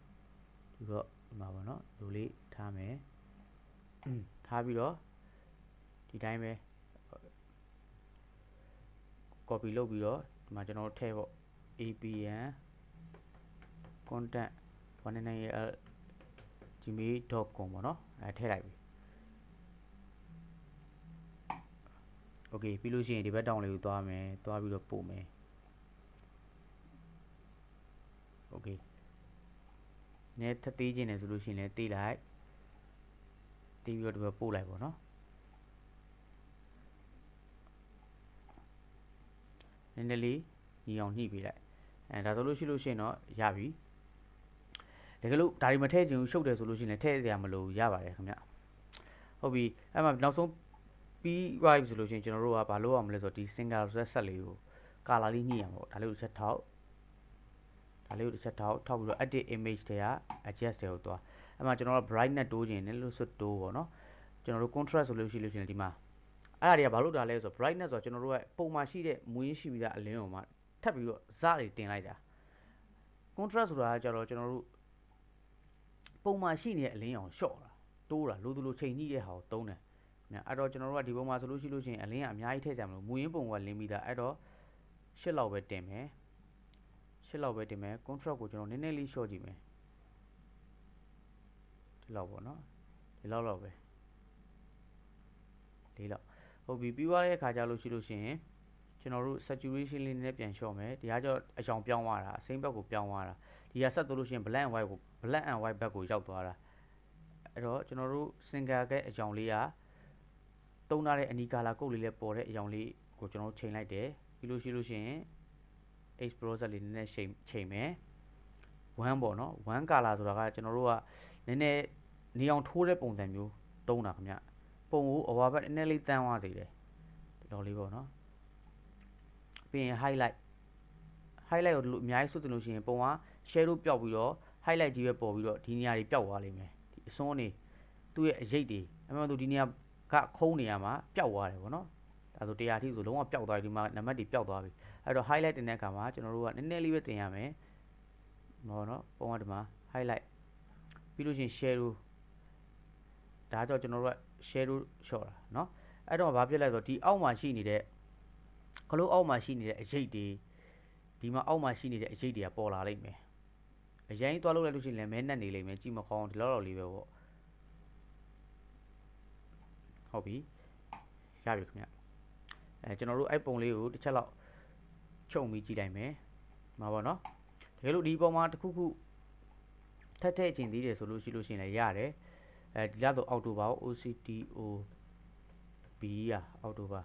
ဒီတော့ဒီမှာပေါ့နော်ဒီလိုလေးထားမယ်ထားပြီးတော့ဒီတိုင်းပဲ copy လုပ်ပြီးတော့ဒီမှာကျွန်တော်ထည့်ပေါ့ APN contact 199gmail.com ပေါ့နော်ထည့်လိုက်ပြီโอเคပြီးလို့ရှိရင်ဒီဘက်တောင်းလေးကိုသွားမယ်သွားပြီးတော့ပို့မယ်โอเคနဲထပ်သေးခြင်းနဲ့ဆိုလို့ရှိရင်လည်းတေးလိုက်တေးပြီးတော့ဒီဘက်ပို့လိုက်ပေါ့နော်နည်းနည်းလေးညီအောင်ညှိပေးလိုက်ဒါဆိုလို့ရှိရင်တော့ရပြီတကယ်လို့ဒါတွေမထည့်ချင်ဘူးရှုပ်တယ်ဆိုလို့ရှိရင်လည်းထည့်စရာမလိုရပါတယ်ခင်ဗျဟုတ်ပြီအဲ့မှာနောက်ဆုံးပြီးသွားပြီဆိုလို့ရှိရင်ကျွန်တော်တို့ကဘာလုပ်အောင်မလဲဆိုတော့ဒီ single set လေးကို color လေးညှိရမှာပေါ့ဒါလေးကိုချက်ထောက်ထောက်ပြီးတော့ edit image တွေက adjust တွေကိုသွားအဲ့မှာကျွန်တော်တို့ brightness တိုးခြင်းနဲ့လို့ဆိုတိုးပေါ့နော်ကျွန်တော်တို့ contrast ဆိုလို့ရှိရင်ဒီမှာအဲ့ဒါတွေကဘာလို့တာလဲဆိုတော့ brightness ဆိုတော့ကျွန်တော်တို့ကပုံမှန်ရှိတဲ့မွေးရှိပြီးသားအလင်းကိုမှထပ်ပြီးတော့စတွေတင်လိုက်တာ contrast ဆိုတာကကျတော့ကျွန်တော်တို့ပုံမှန်ရှိနေတဲ့အလင်းအောင်လျှော့တာတိုးတာလိုလိုချိန်ညှိတဲ့ဟာကိုသုံးတယ်အဲ့တော့ကျွန်တော်တို့ကဒီပုံမှာဆိုလို့ရှိရင်အလင်းကအများကြီးထည့်ကြမလို့မူရင်းပုံကလင်းပြီးသားအဲ့တော့8လောက်ပဲတင်မယ်contrast ကိုကျွန်တော်နည်းနည်းလေးလျှော့ကြည့်မယ်ဒီလောက်ပေါ့နော်ဒီလောက်ပဲဒီလောက်ဟုတ်ပြီပြီးသွားတဲ့အခါကျလို့ရှိရင်ကျွန်တော်တို့ saturation လေးနဲ့ပြန်လျှော့မယ်ဒီကကျတော့အကြောင်ပြောင်းသွားတာအစိမ်းဘက်ကိုပြောင်းသွားတာဒီကဆက်သွားလို့ရှိရင် black and white ဘက်ကိုရောက်သွားတာ အဲ့တော့ကျွန်တော်တို့ single ရဲ့အကြောင်းလေးကသုံးထားတဲ့အနီကာလာကုတ်လေးလည်းပေါ်တဲ့အကြောင်းလေးကိုကျွန်တော်တို့ချိန်လိုက်တယ်ပြီးလို့ရှိရင် H browser လေးနည်းနည်းချိန်မယ်1ပေါ့နော်1 color ဆိုတာကကျွန်တော်တို့ကနည်းနည်းနေအောင်ထိုးတဲ့ပုံစံမျိုးသုံးတာခင်ဗျပုံကိုအဝါဘက်နည်းနည်းလေးတန်းသွားစေတယ်ဒီလိုလေးပေါ့နော်ပြီးရင် highlight ကိုဒီလိုအများကြီးဆွတ်တင်လို့ရှိရင်ပုံက shadow ပျောက်ပြီးတော့ highlight ကြီးပဲပေါ်ပြီးတော့ဒီနေရာတွေပျောက်သွားလိမ့်မယ်ဒီအစွန်းတွေသူ့ရဲ့အရိပ်တွေအမှန်တူဒီနေရာကခုံးနေရမှာပျောက်သွားတယ်ပေါ့နော်ဒါဆို100အထိဆိုလုံးဝပျောက်သွားပြီဒီမှာနံပါတ်တွေပျောက်သွားပြီအဲ့တော့ highlight တင်တဲ့အခါမှာကျွန်တော်တို့ကနည်းနည်းလေးပဲတင်ရမယ်ပေါ့နော်ပုံကဒီမှာ highlight ပြီးလို့ရှိရင် shadow ဒါကြောင့်ကျွန်တော်တို့က shadow လျှော့တာเนาะအဲ့တော့ဘာဖြစ်လဲဆိုတော့ဒီအောက်မှာရှိနေတဲ့ကလို့အောက်မှာရှိနေတဲ့အရိပ်တွေဒီမှာအောက်မှာရှိနေတဲ့အရိပ်တွေကပေါ်လာလိမ့်မယ်အရင်သွားလို့လိုက်လို့ရှိရင်လည်းမဲနက်နေလိမ့်မယ်ကြည့်မကောင်းဒီလောက်လေးပဲပေါ့ဟုတ်ပြီရပြီခင်ဗျကျွန်တော်တို့အဲ့ပုံလေးကိုတစ်ချက်လောက်ချုပ်ပြီးကြည့်လိုက်မယ်မှာပေါ့နော်တကယ်လို့ဒီပုံမှာတစ်ခုခုထပ်ထည့်ချင်သေးတယ်ဆိုလို့ရှိရင်လည်းရတယ်ဒီလောက်တော့အော်တိုဘာ OCTO B အော်တိုဘာ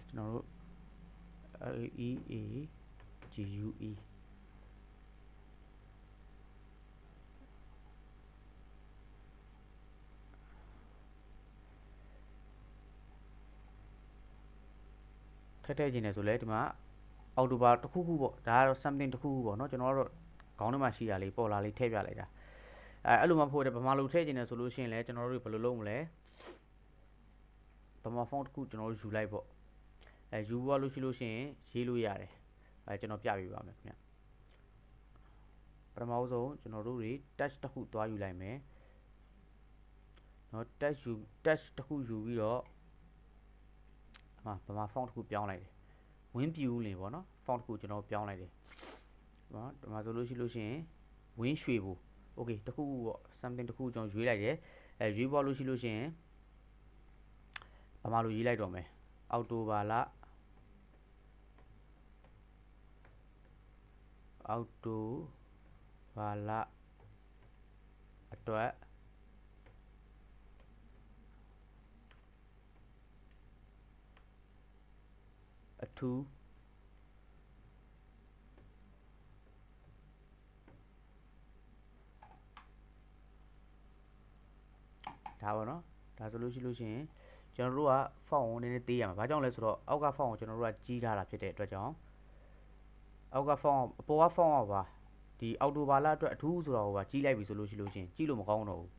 ကျွန်တော်တို့ LEAGUE ထည့်ခြင်းတယ်ဆိုလဲဒီမှာအော်တိုဘာတစ်ခုခုပေါ့ဒါကတော့ something တစ်ခုခုပေါ့เนาะကျွန်တော်ကတော့ခေါင်းထဲမှာရှိတာလေးပေါ်လာလေးထည့်ပြလိုက်တာအဲ့လိုမှဖို့တယ်ဗမာလိုထည့်ခြင်းတယ်ဆိုလို့ရှိရင်လည်းကျွန်တော်တို့ဘယ်လိုလုပ်မလဲဗမာ font တစ်ခုကျွန်တော်တို့ယူလိုက်ပေါ့ယူသွားလို့ရှိရင်ရေးလို့ရတယ်ကျွန်တော်ပြပြပါမယ်ခင်ဗျပထမဆုံးကျွန်တော်တို့တွေ touch တစ်ခုသွားယူလိုက်မယ်เนาะ touch တစ်ခုယူပြီးတော့ဗမာ font တစ်ခုပြောင်းလိုက်တယ်ဝင်းပြူလင်ပေါ့နော် font တစ်ခုကျွန်တော်ပြောင်းလိုက်တယ်เนาะဒီမှာဆိုလို့ရှိရင်ဝင်းရွှေဘူး okay တစ်ခုပေါ့ something တစ်ခုကျွန်တော်ရွေးလိုက်တယ်ရွေးပေါ်လို့ရှိရင်ဗမာလိုရေးလိုက်တော့မယ်အောက်တိုဘာလအတွက်အထူးဒါပေါ့နော်ဒါဆိုလို့ရှိရင်ကျွန်တော်တို့က font ကိုနည်းနည်းသေးရမှာဘာကြောင့်လဲဆိုတော့အောက်က font ကိုကျွန်တော်တို့ကကြီးထားတာဖြစ်တဲ့အတွက်ကြောင့်အောက်က font အပေါ်က font ကပါဒီအောက်တိုဘာလအတွက်အထူးဆိုတော့ဟိုပါကြီးလိုက်ပြီဆိုလို့ရှိရင်ကြီးလို့မကောင်းတော့ဘူး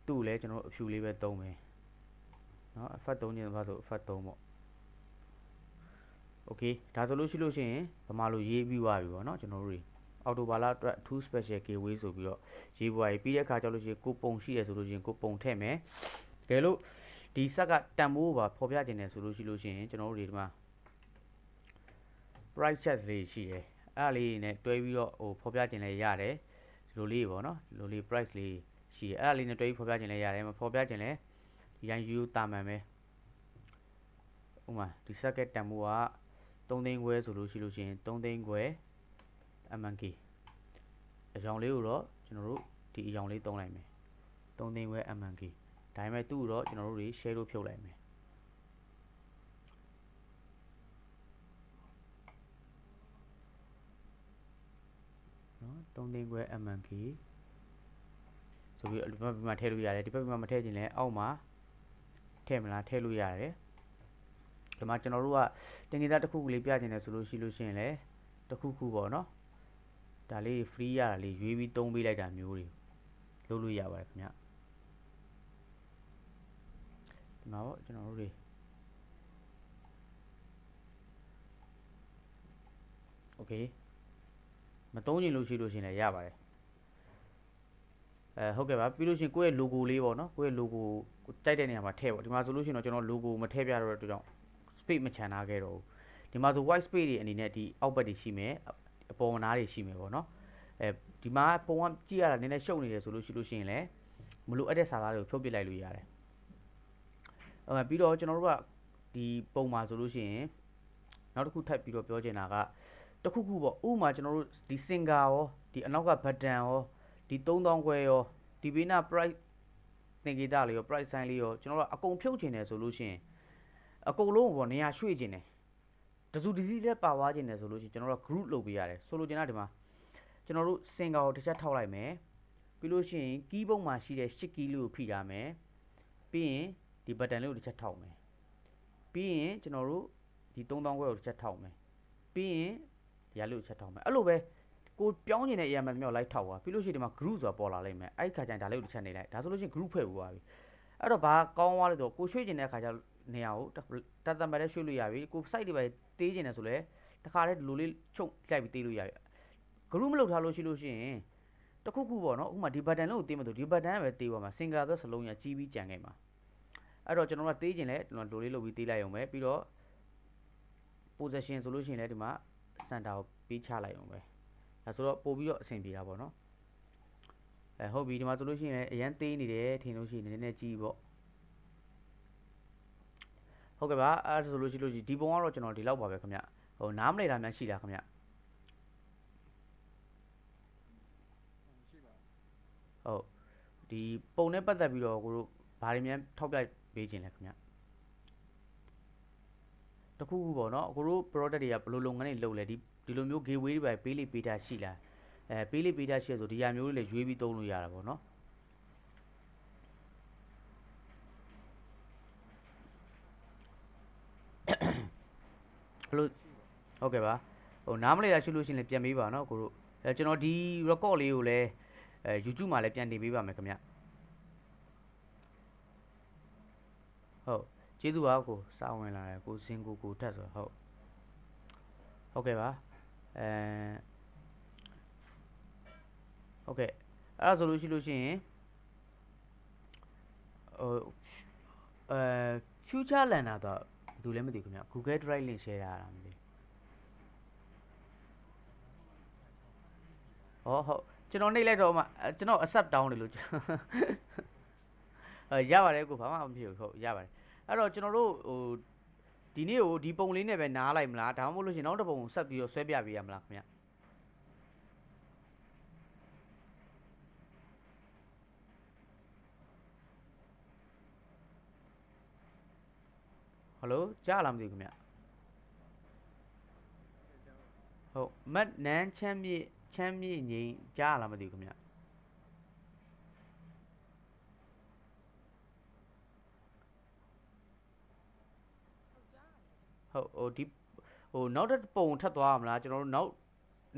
သူ့ကိုလည်းကျွန်တော်တို့အဖြူလေးပဲသုံးမယ်เนาะ effect သုံးခြင်းဘာဆို effect သုံးပေါ့ okay ဒါဆိုလို့ရှိရင်ဗမာလိုရေးပြီးသွားပြီပေါ့เนาะကျွန်တော်တို့တွေအော်တိုဘာလအတွက် 2 special giveaway ဆိုပြီးတော့ရေးပွားရေးပြီးတဲ့အခါကျလို့ရှိရင်ကိုပုံရှိရဆိုလို့ရှိရင်ကိုပုံထည့်မယ်တကယ်လို့ဒီဆက်ကတန်ဖိုးပါဖော်ပြခြင်းတယ်ဆိုလို့ရှိရင်ကျွန်တော်တို့ဒီမှာ price chat လေးရှိတယ်အဲ့ဒါလေးနဲ့တွဲပြီးတော့ဟိုဖော်ပြခြင်းလည်းရတယ်ဒီလိုလေးပေါ့နော်ဒီလိုလေး price လေးရှိတယ်အဲ့ဒါလေးနဲ့တွဲပြီးဖော်ပြခြင်းလည်းရတယ်မဖော်ပြခြင်းလည်းဒီတိုင်းယူတာမှန်ပဲဥမာဒီဆက်ကတန်ဖိုးက3သိန်းခွဲဆိုလို့ရှိရင်3သိန်းခွဲMNK အကြောင်းလေးကိုတော့ကျွန်တော်တို့ဒီအကြောင်းလေးသုံးလိုက်မယ်3သိန်းခွဲ MNK ဒါပေမဲ့သူ့ကိုတော့ကျွန်တော်တို့တွေ share လို့ဖြုတ်လိုက်မယ်နော်3သိန်းခွဲ MNK ဆိုပြီးဒီဘက်မှာထည့်လို့ရတယ်ဒီဘက်မှာမထည့်ခြင်းလဲအောက်မှာထည့်မလားထည့်လို့ရတယ်ဒီမှာကျွန်တော်တို့ကတင်နေတာတစ်ခုခုလေးပြခြင်းလဲဆိုလို့ရှိရင်လဲတစ်ခုခုပေါ့နော်ဒါလေး free ရတာလေးရွေးပြီးသုံးပေးလိုက်တာမျိုးတွေလုပ်လို့ရပါတယ်ခင်ဗျဒီမှာပေါ့ကျွန်တော်တို့တွေโอเคမသုံးချင်လို့ရှိရင်လည်းရပါတယ်ဟုတ်ကဲ့ပါပြီးလို့ရှိရင်ကိုယ့်ရဲ့ logo လေးပေါ့နော်ကိုယ့်ရဲ့ logo ကိုကြိုက်တဲ့နေရာမှာထည့်ပေါ့ဒီမှာဆိုလို့ရှိရင်တော့ကျွန်တော် logo မထည့်ပြတော့တဲ့အတွက်ကြောင့် space မချန်ထားခဲ့တော့ဘူးဒီမှာဆို white space တွေအနေနဲ့ဒီအောက်ဘက်တွေရှိမယ်အပေါ်နားတွေရှိမယ်ပေါ့နော်ဒီမှာပုံကကြည့်ရတာနည်းနည်းရှုပ်နေတယ်ဆိုလို့ရှိရင်လည်းမလိုအပ်တဲ့စာသားတွေကိုဖြုတ်ပစ်လိုက်လို့ရတယ်ပြီးတော့ကျွန်တော်တို့ကဒီပုံမှာဆိုလို့ရှိရင်နောက်တစ်ခုထပ်ပြီးတော့ပြောချင်တာက တခုခုပေါ့ဥပမာကျွန်တော်တို့ဒီ singer ရောဒီအနောက်က button ရောဒီ3000ခွဲရောဒီဘေးနာ price သင်္ကေတလေးရော price sign လေးရောကျွန်တော်တို့အကုန်ဖြုတ်ချင်တယ်ဆိုလို့ရှိရင်အကုန်လုံးပေါ့နေရာရွှေ့ချင်တယ်တစုတစည်းလက်ပါသွားချင်တယ်ဆိုလို့ရှိရင်ကျွန်တော်တို့ group လုပ်ပေးရတယ်ဆိုလိုချင်တာဒီမှာကျွန်တော်တို့ singer ကိုတစ်ချက်ထောက်လိုက်မယ်ပြီးလို့ရှိရင် keyboard မှာရှိတဲ့8 key လေးကိုဖိထားမယ်ပြီးရင်ဒီ button လေးကိုတစ်ချက်ထောက်မယ်ပြီးရင်ကျွန်တော်တို့ဒီ3000ခွဲကိုတစ်ချက်ထောက်မယ်ပြီးရင်ဒီဟာလေးကိုတစ်ချက်ထောက်မယ်အဲ့လိုပဲကိုပြောင်းနေတဲ့ EMS မျိုးလိုက်ထောက်သွားပြီးလို့ရှိရင်ဒီမှာ group ဆိုတာပေါ်လာလိမ့်မယ်အဲ့ခါကျရင်ဒါလေးကိုတစ်ချက်နေလိုက်ဒါဆိုလို့ရှိရင် group ဖွဲ့သွားပြီအဲ့တော့ဘာကောင်းသွားလဲဆိုတော့ကိုရွှေ့ကျင်တဲ့ခါကျနေရာကိုတတ်တတ်မဲ့ရွှေ့လို့ရပြီကို site တွေပဲတေးကျင်တယ်ဆိုလဲတခါတည်းဒီလိုလေးချုပ်လိုက်ပြီးတေးလို့ရပြီ group မလုပ်ထားလို့ရှိလို့ရှိရင်တခုခုပေါ့နော်ဥပမာဒီ button လေးကိုတေးမှဆိုဒီ button ပဲတေးသွားမှာ single ဆိုစလုံးရကြီးပြီးကြံခဲ့မှာအဲ့တော့ကျွန်တော်ကတေးကျင်လဲကျွန်တော်လိုလေးလုပ်ပြီးတေးလိုက်အောင်ပဲပြီးတော့ position ဆိုလို့ရှိရင်လည်းဒီမှာ center ကိုပေးချလိုက်အောင်ပဲဒါဆိုတော့ပို့ပြီးတော့အဆင်ပြေတာပေါ့နော်ဟုတ်ပြီဒီမှာဆိုလို့ရှိရင်လည်းအရန်သေးနေတယ်ထင်လို့ရှိရင်နည်းနည်းကြီးပေါ့ဟုတ်ကဲ့ပါအဲ့ဒါဆိုလို့ရှိရင်ဒီပုံကတော့ကျွန်တော်ဒီလောက်ပါပဲခင်ဗျဟိုနားမလည်တာများရှိလားခင်ဗျဟုတ်ဒီပုံနဲ့ပတ်သက်ပြီးတော့ကိုတို့ဘာတွေများထောက်ပြပေးခြင်းလဲခင်ဗျတခုခုပေါ့နော်ကိုတို့ product တွေကဘယ်လိုလုပ်ငန်းတွေလုပ်လဲဒီလိုမျိုး gateway တွေပဲပေးလိပေးတာရှိလားပေးလိပေးတာရှိဆိုဒီဟာမျိုးတွေလည်းရွေးပြီးသုံးလို့ရတာပေါ့နော်ဘလို့ဟုတ်ကဲ့ပါဟိုနားမလည်တာရှိလို့ရှိရင်လည်းပြန်ပေးပါနော်ကိုတို့ကျွန်တော်ဒီ record လေးကိုလည်းYouTube မှာလည်းပြန်တင်ပေးပါမယ်ခင်ဗျဟုတ်ကျေးဇူးပါကိုစာဝင်လာတယ်ကိုစင်ကိုထက်ဆိုဟုတ်ကဲ့ပါဟုတ်ကဲ့အဲ့ဒါဆိုလို့ရှိလို့ရှိရင်ဟိုfuture lander တော့ဘယ်သူလဲမသိဘူးခင်ဗျ Google Drive link share ရတာမသိဟုတ်ကျွန်တော်နှိပ်လိုက်တော့မှကျွန်တော် accept down တယ်လို့ရပါတယ်ကိုဘာမှမဖြစ်ဘူးဟုတ်ရပါတယ်အဲ့တော့ကျွန်တော်တို့ဟိုဒီနေ့ကိုဒီပုံလေးနဲ့ပဲနားလိုက်မလားဒါမှမဟုတ်လို့ရှိရင်နောက်တစ်ပုံဆက်ပြီးတော့ဆွဲပြပေးရမလားခင်ဗျဟယ်လိုကြားလားမသိဘူးခင်ဗျဟုတ်မတ်နန်းချမ်းမြေငိမ့်ကြားလားမသိဘူးခင်ဗျဟုတ်ဟိုဒီဟိုနောက်တစ်ပုံထပ်သွားရမလားကျွန်တော်တို့နောက်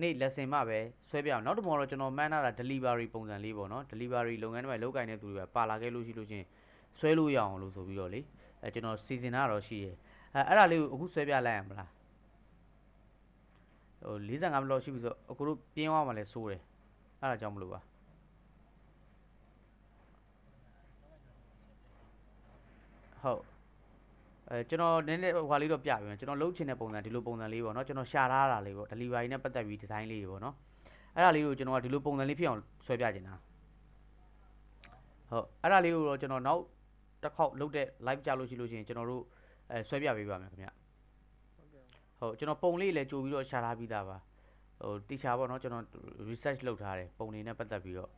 နေ့ lesson မှပဲဆွဲပြအောင်နောက်တစ်ပုံတော့ကျွန်တော်မှန်းထားတာ delivery ပုံစံလေးပေါ့နော် delivery လုပ်ငန်းတွေမှာလုပ်ကိုင်တဲ့သူတွေပဲပါလာခဲ့လို့ရှိလို့ချင်းဆွဲလို့ရအောင်လို့ဆိုပြီးတော့လေကျွန်တော်စီစဉ်တာတော့ရှိတယ်အဲ့ဒါလေးကိုအခုဆွဲပြလိုက်ရမလားဟို45မိနစ်လောက်ရှိပြီဆိုအခုတို့ပြင်းသွားမှလည်းစိုးတယ်အဲ့ဒါကြောင့်မလို့ပါဟုတ်ကျွန်တော်နည်းနည်းဟွာလေးတော့ပြပြမယ်ကျွန်တော်လုပ်ချင်တဲ့ပုံစံဒီလိုပုံစံလေးပေါ့နော်ကျွန်တော်ရှာထားတာလေးပေါ့ delivery နဲ့ပတ်သက်ပြီး design လေးတွေပေါ့နော်အဲ့ဒါလေးကိုကျွန်တော်ကဒီလိုပုံစံလေးဖြစ်အောင်ဆွဲပြချင်တာဟုတ်အဲ့ဒါလေးကိုတော့ကျွန်တော်နောက်တစ်ခေါက်လုပ်တဲ့ live ကြလို့ရှိလို့ရှိရင်ကျွန်တော်တို့ဆွဲပြပေးပါမယ်ခင်ဗျဟုတ်ကျွန်တော်ပုံလေးလည်းကြိုပြီးတော့ရှာထားပြီးသားပါဟိုတိချာပေါ့နော်ကျွန်တော် research လုပ်ထားတယ်ပုံတွေနဲ့ပတ်သက်ပြီးတော့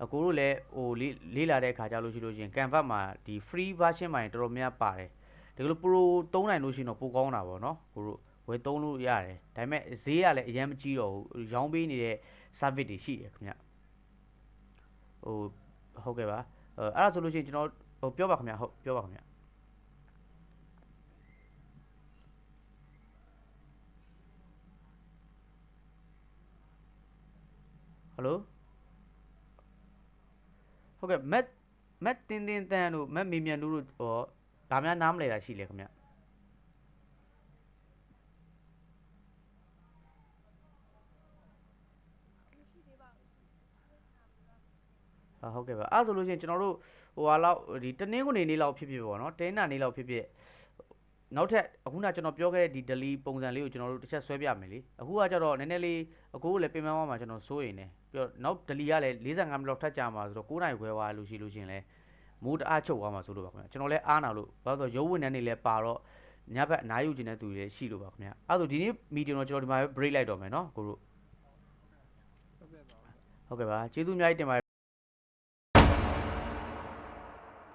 အကိုတို့လည်းဟိုလေးလာတဲ့အခါကြလို့ရှိလို့ရှိရင် Canva မှာဒီ free version မှာတော်တော်များပါတယ်ဒီလို pro သုံးနိုင်လို့ရှိရင်တော့ပိုကောင်းတာပေါ့နော်ကိုတို့ဝယ်သုံးလို့ရတယ်ဒါပေမဲ့ဈေးကလည်းအရင်မကြီးတော့ဘူးရောင်းပေးနေတဲ့ service တွေရှိတယ်ခင်ဗျဟိုဟုတ်ကဲ့ပါအဲ့ဒါဆိုလို့ရှိရင်ကျွန်တော်ဟိုပြောပါခင်ဗျဟုတ်ပြောပါခင်ဗျဟယ်လိုဟုတ်ကဲ့မက်တင်းတင်းတန်းတို့မက်မေမြန်တို့ဟောဒါများနားမလဲတာရှိလေခင်ဗျဟုတ်ကဲ့ပါအဲ့ဆိုလို့ရှိရင်ကျွန်တော်တို့ဟိုဟာလောက်ဒီတနင်းကုန်နေလောက်ဖြစ်ဖြစ်ပေါ့နော်တင်းနာနေလောက်ဖြစ်ဖြစ်နောက်ထပ်အခုနကျွန်တော်ပြောခဲ့တဲ့ဒီ delete ပုံစံလေးကိုကျွန်တော်တို့တစ်ချက်ဆွဲပြမယ်လေအခုကကြတော့နည်းနည်းလေးအကိုကလည်းပြင်ပန်းမှာကျွန်တော်စိုးရင်တယ်ပြီးတော့နောက် delete ကလည်း45မိနစ်လောက်ထပ်ကြာမှာဆိုတော့9နာရီခွဲသွားလို့ရှိရင်လည်းမိုးတအားချုပ်သွားမှာဆိုလို့ပါခင်ဗျကျွန်တော်လည်းအားနာလို့ဘာလို့ဆိုရုပ်ဝင်နေလည်းပါတော့ ညဘက်အနားယူခြင်းတဲ့သူတွေရှိလို့ပါခင်ဗျအဲ့ဒါဆိုဒီနေ့ meeting တော့ကျွန်တော်ဒီမှာပဲ break လိုက်တော့မယ်เนาะကိုတို့ ဟုတ်ကဲ့ပါဟုတ်ကဲ့ ဟုတ်ကဲ့ပါကျေးဇူးအများကြီးတင်ပါတယ်